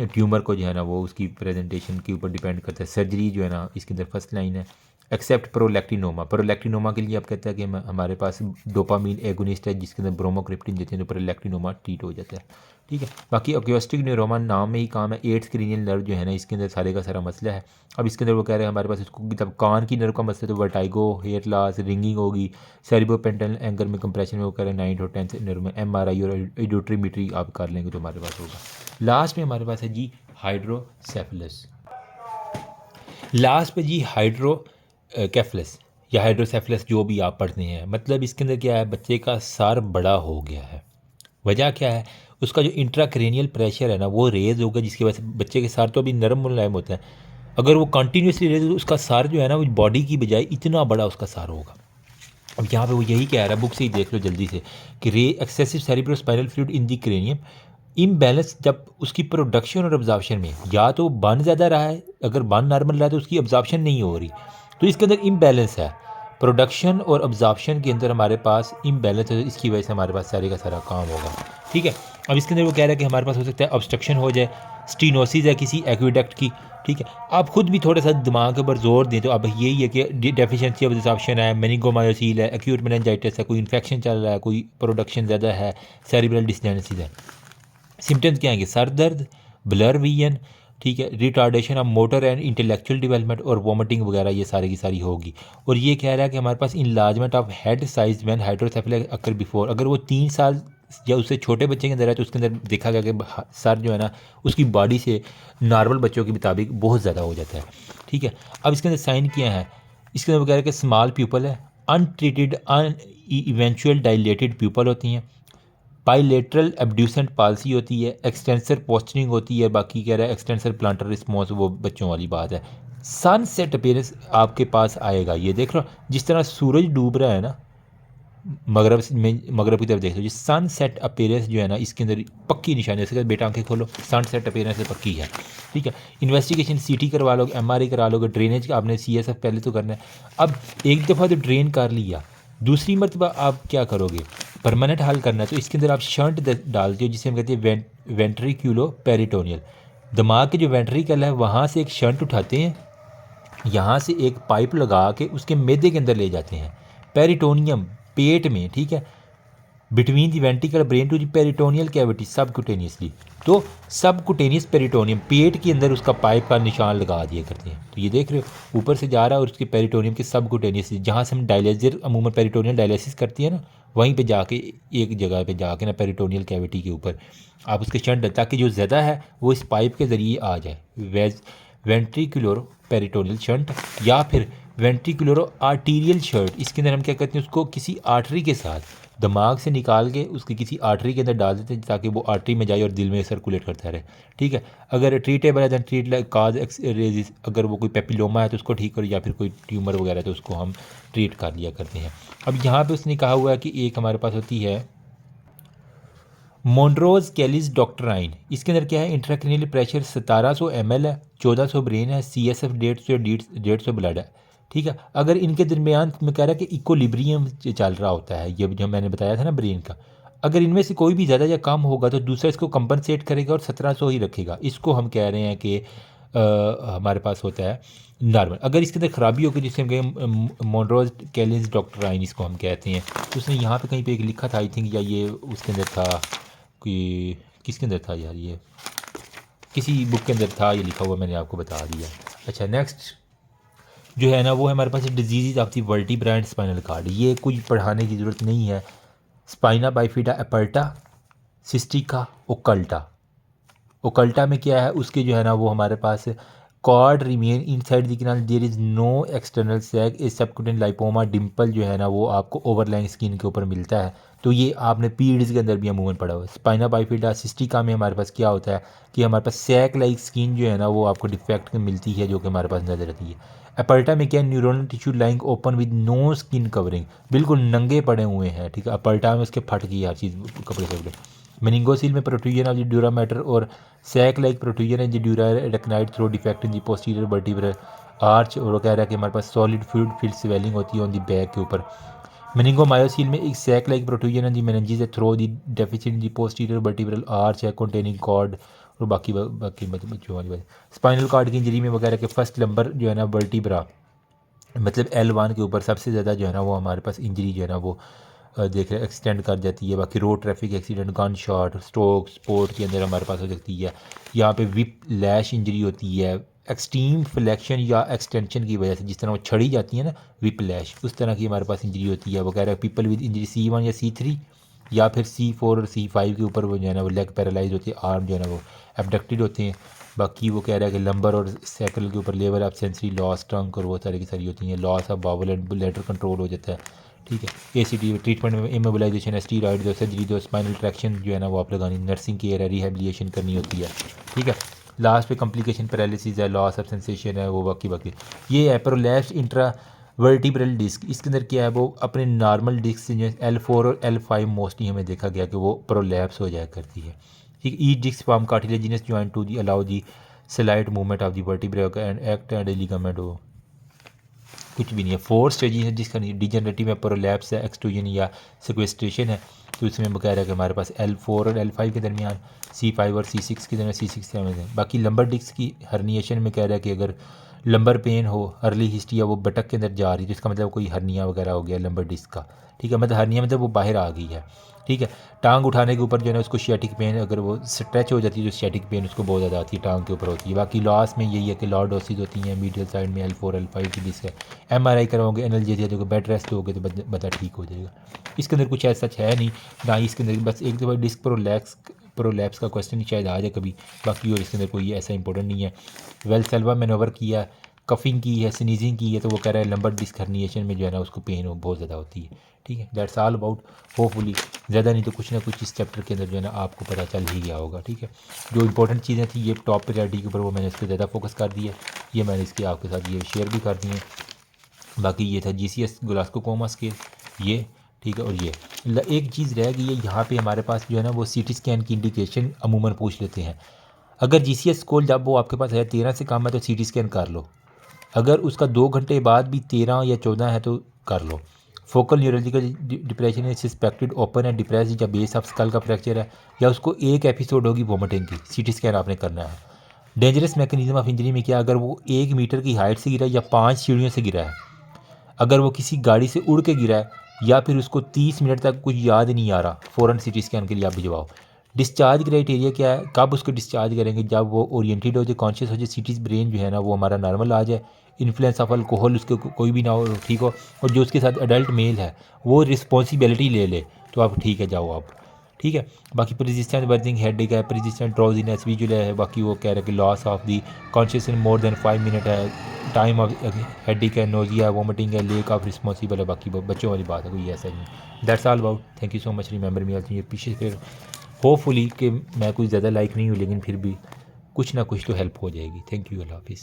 ट्यूमर को जो है ना वो उसकी प्रेजेंटेशन के ऊपर डिपेंड करता है। सर्जरी जो है ना इसके अंदर फर्स्ट लाइन है, एक्सेप्ट प्रोलैक्टिनोमा। प्रोलैक्टिनोमा के लिए आप कहते हैं कि हमारे पास डोपामीन एगोनिस्ट है जिसके अंदर ब्रोमोक्रिप्टिन देते हैं, तो प्रोलैक्टिनोमा ट्रीट हो जाता है। ठीक है। बाकी एक्वेस्टिक न्यूरोमा नाम में ही काम है, 8th क्रेनियल नर्व जो है ना इसके अंदर सारे का सारा मसला है। अब इसके अंदर वो कह रहे हैं हमारे पास इसको जब कान की नर्व का मसला है तो वर्टाइगो, हेयर लॉस, रिंगिंग होगी, सेरिब्रोपेंटल एंगल में कंप्रेशन में वो कह रहे हैं 9 और 10 नर्व में MRI और एडोट्रीमेट्री आप कर लेंगे तो हमारे पास होगा। लास्ट में हमारे पास है जी हाइड्रोसेफलस। लास्ट पे जी हाइड्रोकेफलस या हाइड्रोसेफलस जो भी आप पढ़ते हैं, मतलब इसके अंदर क्या है, बच्चे का सर बड़ा हो गया है। वजह क्या है, उसका जो इंट्राक्रेनियल प्रेशर है ना वो रेज होगा, जिसकी वजह से बच्चे के सर तो अभी नरम मुलायम होता है, अगर वो कंटिन्यूसली रेज तो उसका सर जो है ना वो बॉडी की बजाय इतना बड़ा उसका सर होगा। अब यहाँ पे वो यही कह रहा है, बुक से ही देख लो जल्दी से, कि रे excessive cerebrospinal fluid in the cranium imbalance, जब उसकी प्रोडक्शन और ऑब्जॉर्प्शन में या तो बन ज़्यादा रहा है, अगर बन नॉर्मल रहा है तो उसकी ऑब्जॉर्प्शन नहीं हो रही, तो इसके अंदर इम्बैलेंस है। प्रोडक्शन और ऑब्जॉर्प्शन के अंदर हमारे पास इम्बैलेंस है, इसकी वजह से हमारे पास सारे का सारा काम होगा। ठीक है। अब इसके अंदर वो कह रहा है कि हमारे पास हो सकता है ऑब्स्ट्रक्शन हो जाए, स्टीनोसिस है किसी एक्विडक्ट की। ठीक है। आप खुद भी थोड़ा सा दिमाग के ऊपर जोर दें तो अब यही है कि डेफिशिएंसी ऑफ ऑब्जॉर्प्शन है, मेनिंगोमायोसील है, एक्यूट मेनिंजाइटिस है, कोई इन्फेक्शन चल रहा है, कोई प्रोडक्शन ज़्यादा है, सेरिब्रल डिसजेनेसिस है। सिम्टम्स क्या आएंगे, सर दर्द, ब्लर विजन, ठीक है, retardation of motor and intellectual development और वोमिटिंग वगैरह, ये सारी की सारी होगी। और ये कह रहा है कि हमारे पास enlargement of head size when hydrocephalus occur before, अगर वो 3 साल या उससे छोटे बच्चे के अंदर है तो उसके अंदर देखा गया कि सर जो है ना उसकी बॉडी से नॉर्मल बच्चों के मुताबिक बहुत ज़्यादा हो जाता है। ठीक है, अब इसके अंदर साइन किया है, इसके अंदर वगैरह के स्मॉल प्यूपल है, अनट्रीटेड इवेंचुअल डायलेटेड प्यूपल होती हैं, बाइलेटरल एब्ड्यूसेंट पालसी होती है, एक्सटेंसर पोस्चरिंग होती है, बाकी कह रहा है एक्सटेंसर प्लांटर रिस्पॉन्स, वो बच्चों वाली बात है। सनसेट अपीयरेंस आपके पास आएगा, ये देख लो जिस तरह सूरज डूब रहा है ना मगरब में, मगरब की तरफ देख लो, जी सनसेट अपीयरेंस जो है ना इसके अंदर पक्की निशानी है। इसके बेटा आंखें खोलो, सनसेट अपीयरेंस से पक्की है। ठीक है, इन्वेस्टिगेशन सीटी करवा लोगे, एमआरआई करा लोगे, ड्रेनेज का आपने सीएसएफ पहले तो करना है। अब एक दफ़ा तो ड्रेन कर लिया, दूसरी मरतबा आप क्या करोगे, परमानेंट हल करना है तो इसके अंदर आप शंट डालते हो जिसे हम कहते हैं वेंट्रिक्यूलो पेरिटोनियल। दिमाग के जो वेंट्रिकल है वहाँ से एक शंट उठाते हैं, यहाँ से एक पाइप लगा के उसके मैदे के अंदर ले जाते हैं, पेरिटोनियम पेट में। ठीक है, between the ventricle brain to the peritoneal cavity subcutaneously. तो सबकुटेनियस पेरिटोनियम पेट के अंदर उसका पाइप का निशान लगा दिया करते हैं। तो ये देख रहे हो ऊपर से जा रहा है और उसके पेरिटोनियम के सबकुटेनियस जहाँ से हम डायलिसिस अमूमन पेरिटोनियल डायलिसिस करती है ना, वहीं पे जाके एक जगह पे जाके ना पेरिटोनियल कैविटी के ऊपर आप उसके शंट, ताकि जो ज़्यादा है वो इस पाइप के ज़रिए आ जाए, वेंट्रिकुलर पेरिटोनियल शंट या फिर वेंट्रिकुलर आर्टीरियल शंट। इसके अंदर हम क्या करते हैं, उसको किसी आर्टरी के साथ दिमाग से निकाल के उसके किसी आर्टरी के अंदर डाल देते हैं ताकि वो आर्टरी में जाए और दिल में सर्कुलेट करता रहे। ठीक है, अगर ट्रीटेबल है दैन ट्रीट लाइक काज एक्सरेजिस, अगर वो कोई पेपिलोमा है तो उसको ठीक करो, या फिर कोई ट्यूमर वगैरह तो उसको हम ट्रीट कर लिया करते हैं। अब यहाँ पे उसने कहा हुआ है कि एक हमारे पास होती है मोनरोज कैलिस डॉक्ट्राइन। इसके अंदर क्या है, इंट्राक्रेनियल प्रेशर 1700 ml है, 1400 ब्रेन है, CSF 150 ब्लड है। ठीक है, अगर इनके दरमियान में कह रहा है कि इक्विलिब्रियम चल रहा होता है, ये जो मैंने बताया था ना ब्रेन का, अगर इनमें से कोई भी ज़्यादा या कम होगा तो दूसरा इसको कंपनसेट करेगा और 1700 ही रखेगा। इसको हम कह रहे हैं कि हमारे पास होता है नॉर्मल। अगर इसके अंदर ख़राबी होगी जिसे हम कहें मोनरोज कैलिस डॉक्ट्राइन इसको हम कहते हैं, तो उसने यहाँ पे कहीं पे एक लिखा था आई थिंक, या ये उसके अंदर था कि किसके अंदर था यार, ये किसी बुक के अंदर था ये लिखा हुआ, मैंने आपको बता दिया। अच्छा, नेक्स्ट जो है ना वो है हमारे पास disease of the vertebra and spinal cord. ये कुछ पढ़ाने की ज़रूरत नहीं है। Spina bifida aperta, cystica, occulta. Occulta में क्या है, उसके जो है ना वो हमारे पास cord remain inside the canal, there is no external sac, a subcutaneous lipoma, dimple जो है ना वो आपको ओवरलाइंग स्किन के ऊपर मिलता है। तो ये आपने पीरियड्स के अंदर भी अमूमन पढ़ा हुआ है। स्पाइना बाइफिडा सिस्टिका में हमारे पास क्या होता है कि हमारे पास सैक लाइक स्किन जो है ना वो आपको डिफेक्ट मिलती है जो कि हमारे पास नजर आती है। अपर्टा में क्या, neuronal tissue lying open with no skin covering, बिल्कुल नंगे पड़े हुए हैं। ठीक है, अपर्टा में उसके फट गई हर चीज़, कपड़े कपड़े। मेनिंगोसील में protrusion of the dura mater और सैक लाइक प्रोट्रूजन है, ड्यूरा रेकनाइट through defect in the posterior vertebral arch, और वो कह रहा है कि हमारे पास सॉलिड फ्लूइड फील्ड स्वेलिंग होती है ऑन दी बैक के ऊपर। मेनिंगोमायोसील में एक सैक लाइक प्रोट्रूजन दी मेनिंजेस है थ्रो दी डेफिशिएंट दी पोस्टीरियर वर्टिब्रल आर्च है कंटेनिंग कॉर्ड, और बाकी बाकी बच्चों वाली बात। स्पाइनल कॉर्ड की इंजरी में वगैरह के फर्स्ट नंबर जो है ना वर्टिब्रा मतलब L1 के ऊपर सबसे ज़्यादा जो है ना वो हमारे पास इंजरी जो है ना वो देख रहे एक्सटेंड कर जाती है। बाकी road traffic accident, gun shot, stroke, sport के अंदर हमारे पास हो सकती है। यहाँ पे विप लैश इंजरी होती है एक्सट्रीम फ्लेक्शन या एक्सटेंशन की वजह से, जिस तरह वो छड़ी जाती है ना विप लैश, उस तरह की हमारे पास इंजरी होती है वगैरह। पीपल विद इंजरी C1 या C3 या फिर C4 और C5 के ऊपर वो जो है ना वो लेग पैरालाइज होती है, आर्म जो है ना वो एबडक्टेड होते हैं। बाकी वो कह रहा है कि लंबर और सैकल के ऊपर level of sensory loss, trunk और वो सारी की सारी होती हैं। Loss of bowel and bladder control हो जाता है। ठीक है, ACT ट्रीटमेंट में इमोबिलाइजेशन है, स्टीरॉइड दो, सर्जरी दो, स्पाइनल ट्रैक्शन जो है ना वो आप लगानी, नर्सिंग केयर है, रिहेबिलिटेशन करनी होती है। ठीक है, लास्ट पे कॉम्प्लिकेशन पैरालिसिस है, लॉस ऑफ सेंसेशन है, वो बाकी ये है प्रोलैप्स इंट्रा वर्टिब्रल डिस्क। इसके अंदर क्या है, वो अपने नॉर्मल डिस्क से जो है L4 और L5 मोस्टली हमें देखा गया कि वो प्रोलैप्स हो जाया करती है। ठीक, each disc form cartilaginous joint to the allow the slide movement of the vertebra and act and ligament, हो कुछ भी नहीं है। 4 स्टेजेस है जिसका डिजनरेटिव में प्रोलैप्स है, एक्सट्रूजन या सिक्वेस्ट्रेशन है। तो इसमें कह रहा है कि हमारे पास L4 और L5 के दरमियान, C5 और C6 के दरमियान, C6 के दरमियान। बाकी लंबर डिस्क की हर्निएशन में कह रहा है कि अगर लंबर पेन हो, अर्ली हिस्ट्री या वो बटक के अंदर जा रही है, तो इसका मतलब कोई हर्निया वगैरह हो गया लंबर डिस्क का, ठीक है, मतलब हर्निया मतलब वो बाहर आ गई है, ठीक है। टांग उठाने के ऊपर जो है ना उसको स्टैटिक पेन, अगर वो स्ट्रेच हो जाती है तो स्टैटिक पेन उसको बहुत ज़्यादा आती है, टांग के ऊपर होती है। बाकी लॉस में यही है कि लॉर्डोसिस होती हैं, मीडियल साइड में L4 L5 की डिस्क है। MRI कराओगे, एनाल्जेसिया दोगे, बेड रेस्ट दोगे तो बंदा ठीक हो जाएगा। इसके अंदर कुछ ऐसा है नहीं ना ही, इसके अंदर बस एक दफ़ा डिस्क प्रोलैप्स का क्वेश्चन ही शायद आ जाए कभी, बाकी और इसके अंदर कोई ऐसा इंपॉर्टेंट नहीं है। वेल्सेल्वा मैनोवर किया, कफिंग की है, स्नीजिंग की है, तो वो कह रहा है लंबर डिस्क हर्निएशन में जो है ना उसको पेन बहुत ज़्यादा होती है, ठीक है। दैट्स ऑल अबाउट, होपफुली ज़्यादा नहीं तो कुछ ना कुछ इस चैप्टर के अंदर जो है ना आपको पता चल ही गया होगा, ठीक है। जो इंपॉर्टेंट चीज़ें थी ये टॉप प्रायोरिटी के ऊपर वो मैंने इस पर ज़्यादा फोकस कर दिया, ये मैंने इसके आपके साथ ये शेयर भी कर दिए। बाकी ये था GCS ग्लास्को कोमा स्केल, ये ठीक है। और ये एक चीज़ रह गई है यहाँ पे हमारे पास जो है ना वो CT स्कैन की इंडिकेशन अमूमन पूछ लेते हैं। अगर GCS स्कोर जब वो आपके पास है 13 से कम है तो CT स्कैन कर लो, अगर उसका 2 घंटे बाद भी 13 या 14 है तो कर लो। फोकल न्यूरोलॉजिकल डिप्रेशन है, सस्पेक्टेड ओपन है डिप्रेस या बेस ऑफ स्कल का फ्रैक्चर है, या उसको एक एपिसोड होगी वोमिटिंग की, CT स्कैन आपने करना है। डेंजरस मैकेनिज्म ऑफ इंजरी में क्या, अगर वो 1 मीटर की हाइट से गिरा है या 5 सीढ़ियों से गिरा है, अगर वो किसी गाड़ी से उड़ के गिरा है, या फिर उसको 30 मिनट तक कुछ याद नहीं आ रहा, फ़ौरन CT स्कैन के लिए आप भिजवाओ। डिस्चार्ज क्राइटेरिया क्या है, कब उसको डिस्चार्ज करेंगे, जब वो ओरिएंटेड हो जाए, कॉन्शियस हो जाए, सिटीज ब्रेन जो है ना वो हमारा नॉर्मल आ जाए, इन्फ्लुएंस ऑफ अल्कोहल उसके कोई भी ना हो, ठीक हो, और जो उसके साथ अडल्ट मेल है वो रिस्पॉन्सिबिलिटी ले ले, तो आप ठीक है, जाओ आप, ठीक है। बाकी परसिस्टेंट बर्निंग हेडेक है, परसिस्टेंट ड्राउजीनेस विजुअल है, बाकी वो कह रहे हैं कि loss of the consciousness more than 5 minute है, टाइम ऑफ हेडेक है, नोजिया है, वोमिटिंग है, लेक ऑफ रिस्पॉन्सिबल है, बाकी बच्चों वाली बात है, कोई ऐसा नहीं। That's all about, thank you so much, remember मी। ये पीछे फिर होपफुली कि मैं कुछ ज़्यादा लाइक नहीं हूँ, लेकिन फिर भी कुछ ना कुछ तो हेल्प हो जाएगी। थैंक यू, अल्लाह हाफिज़।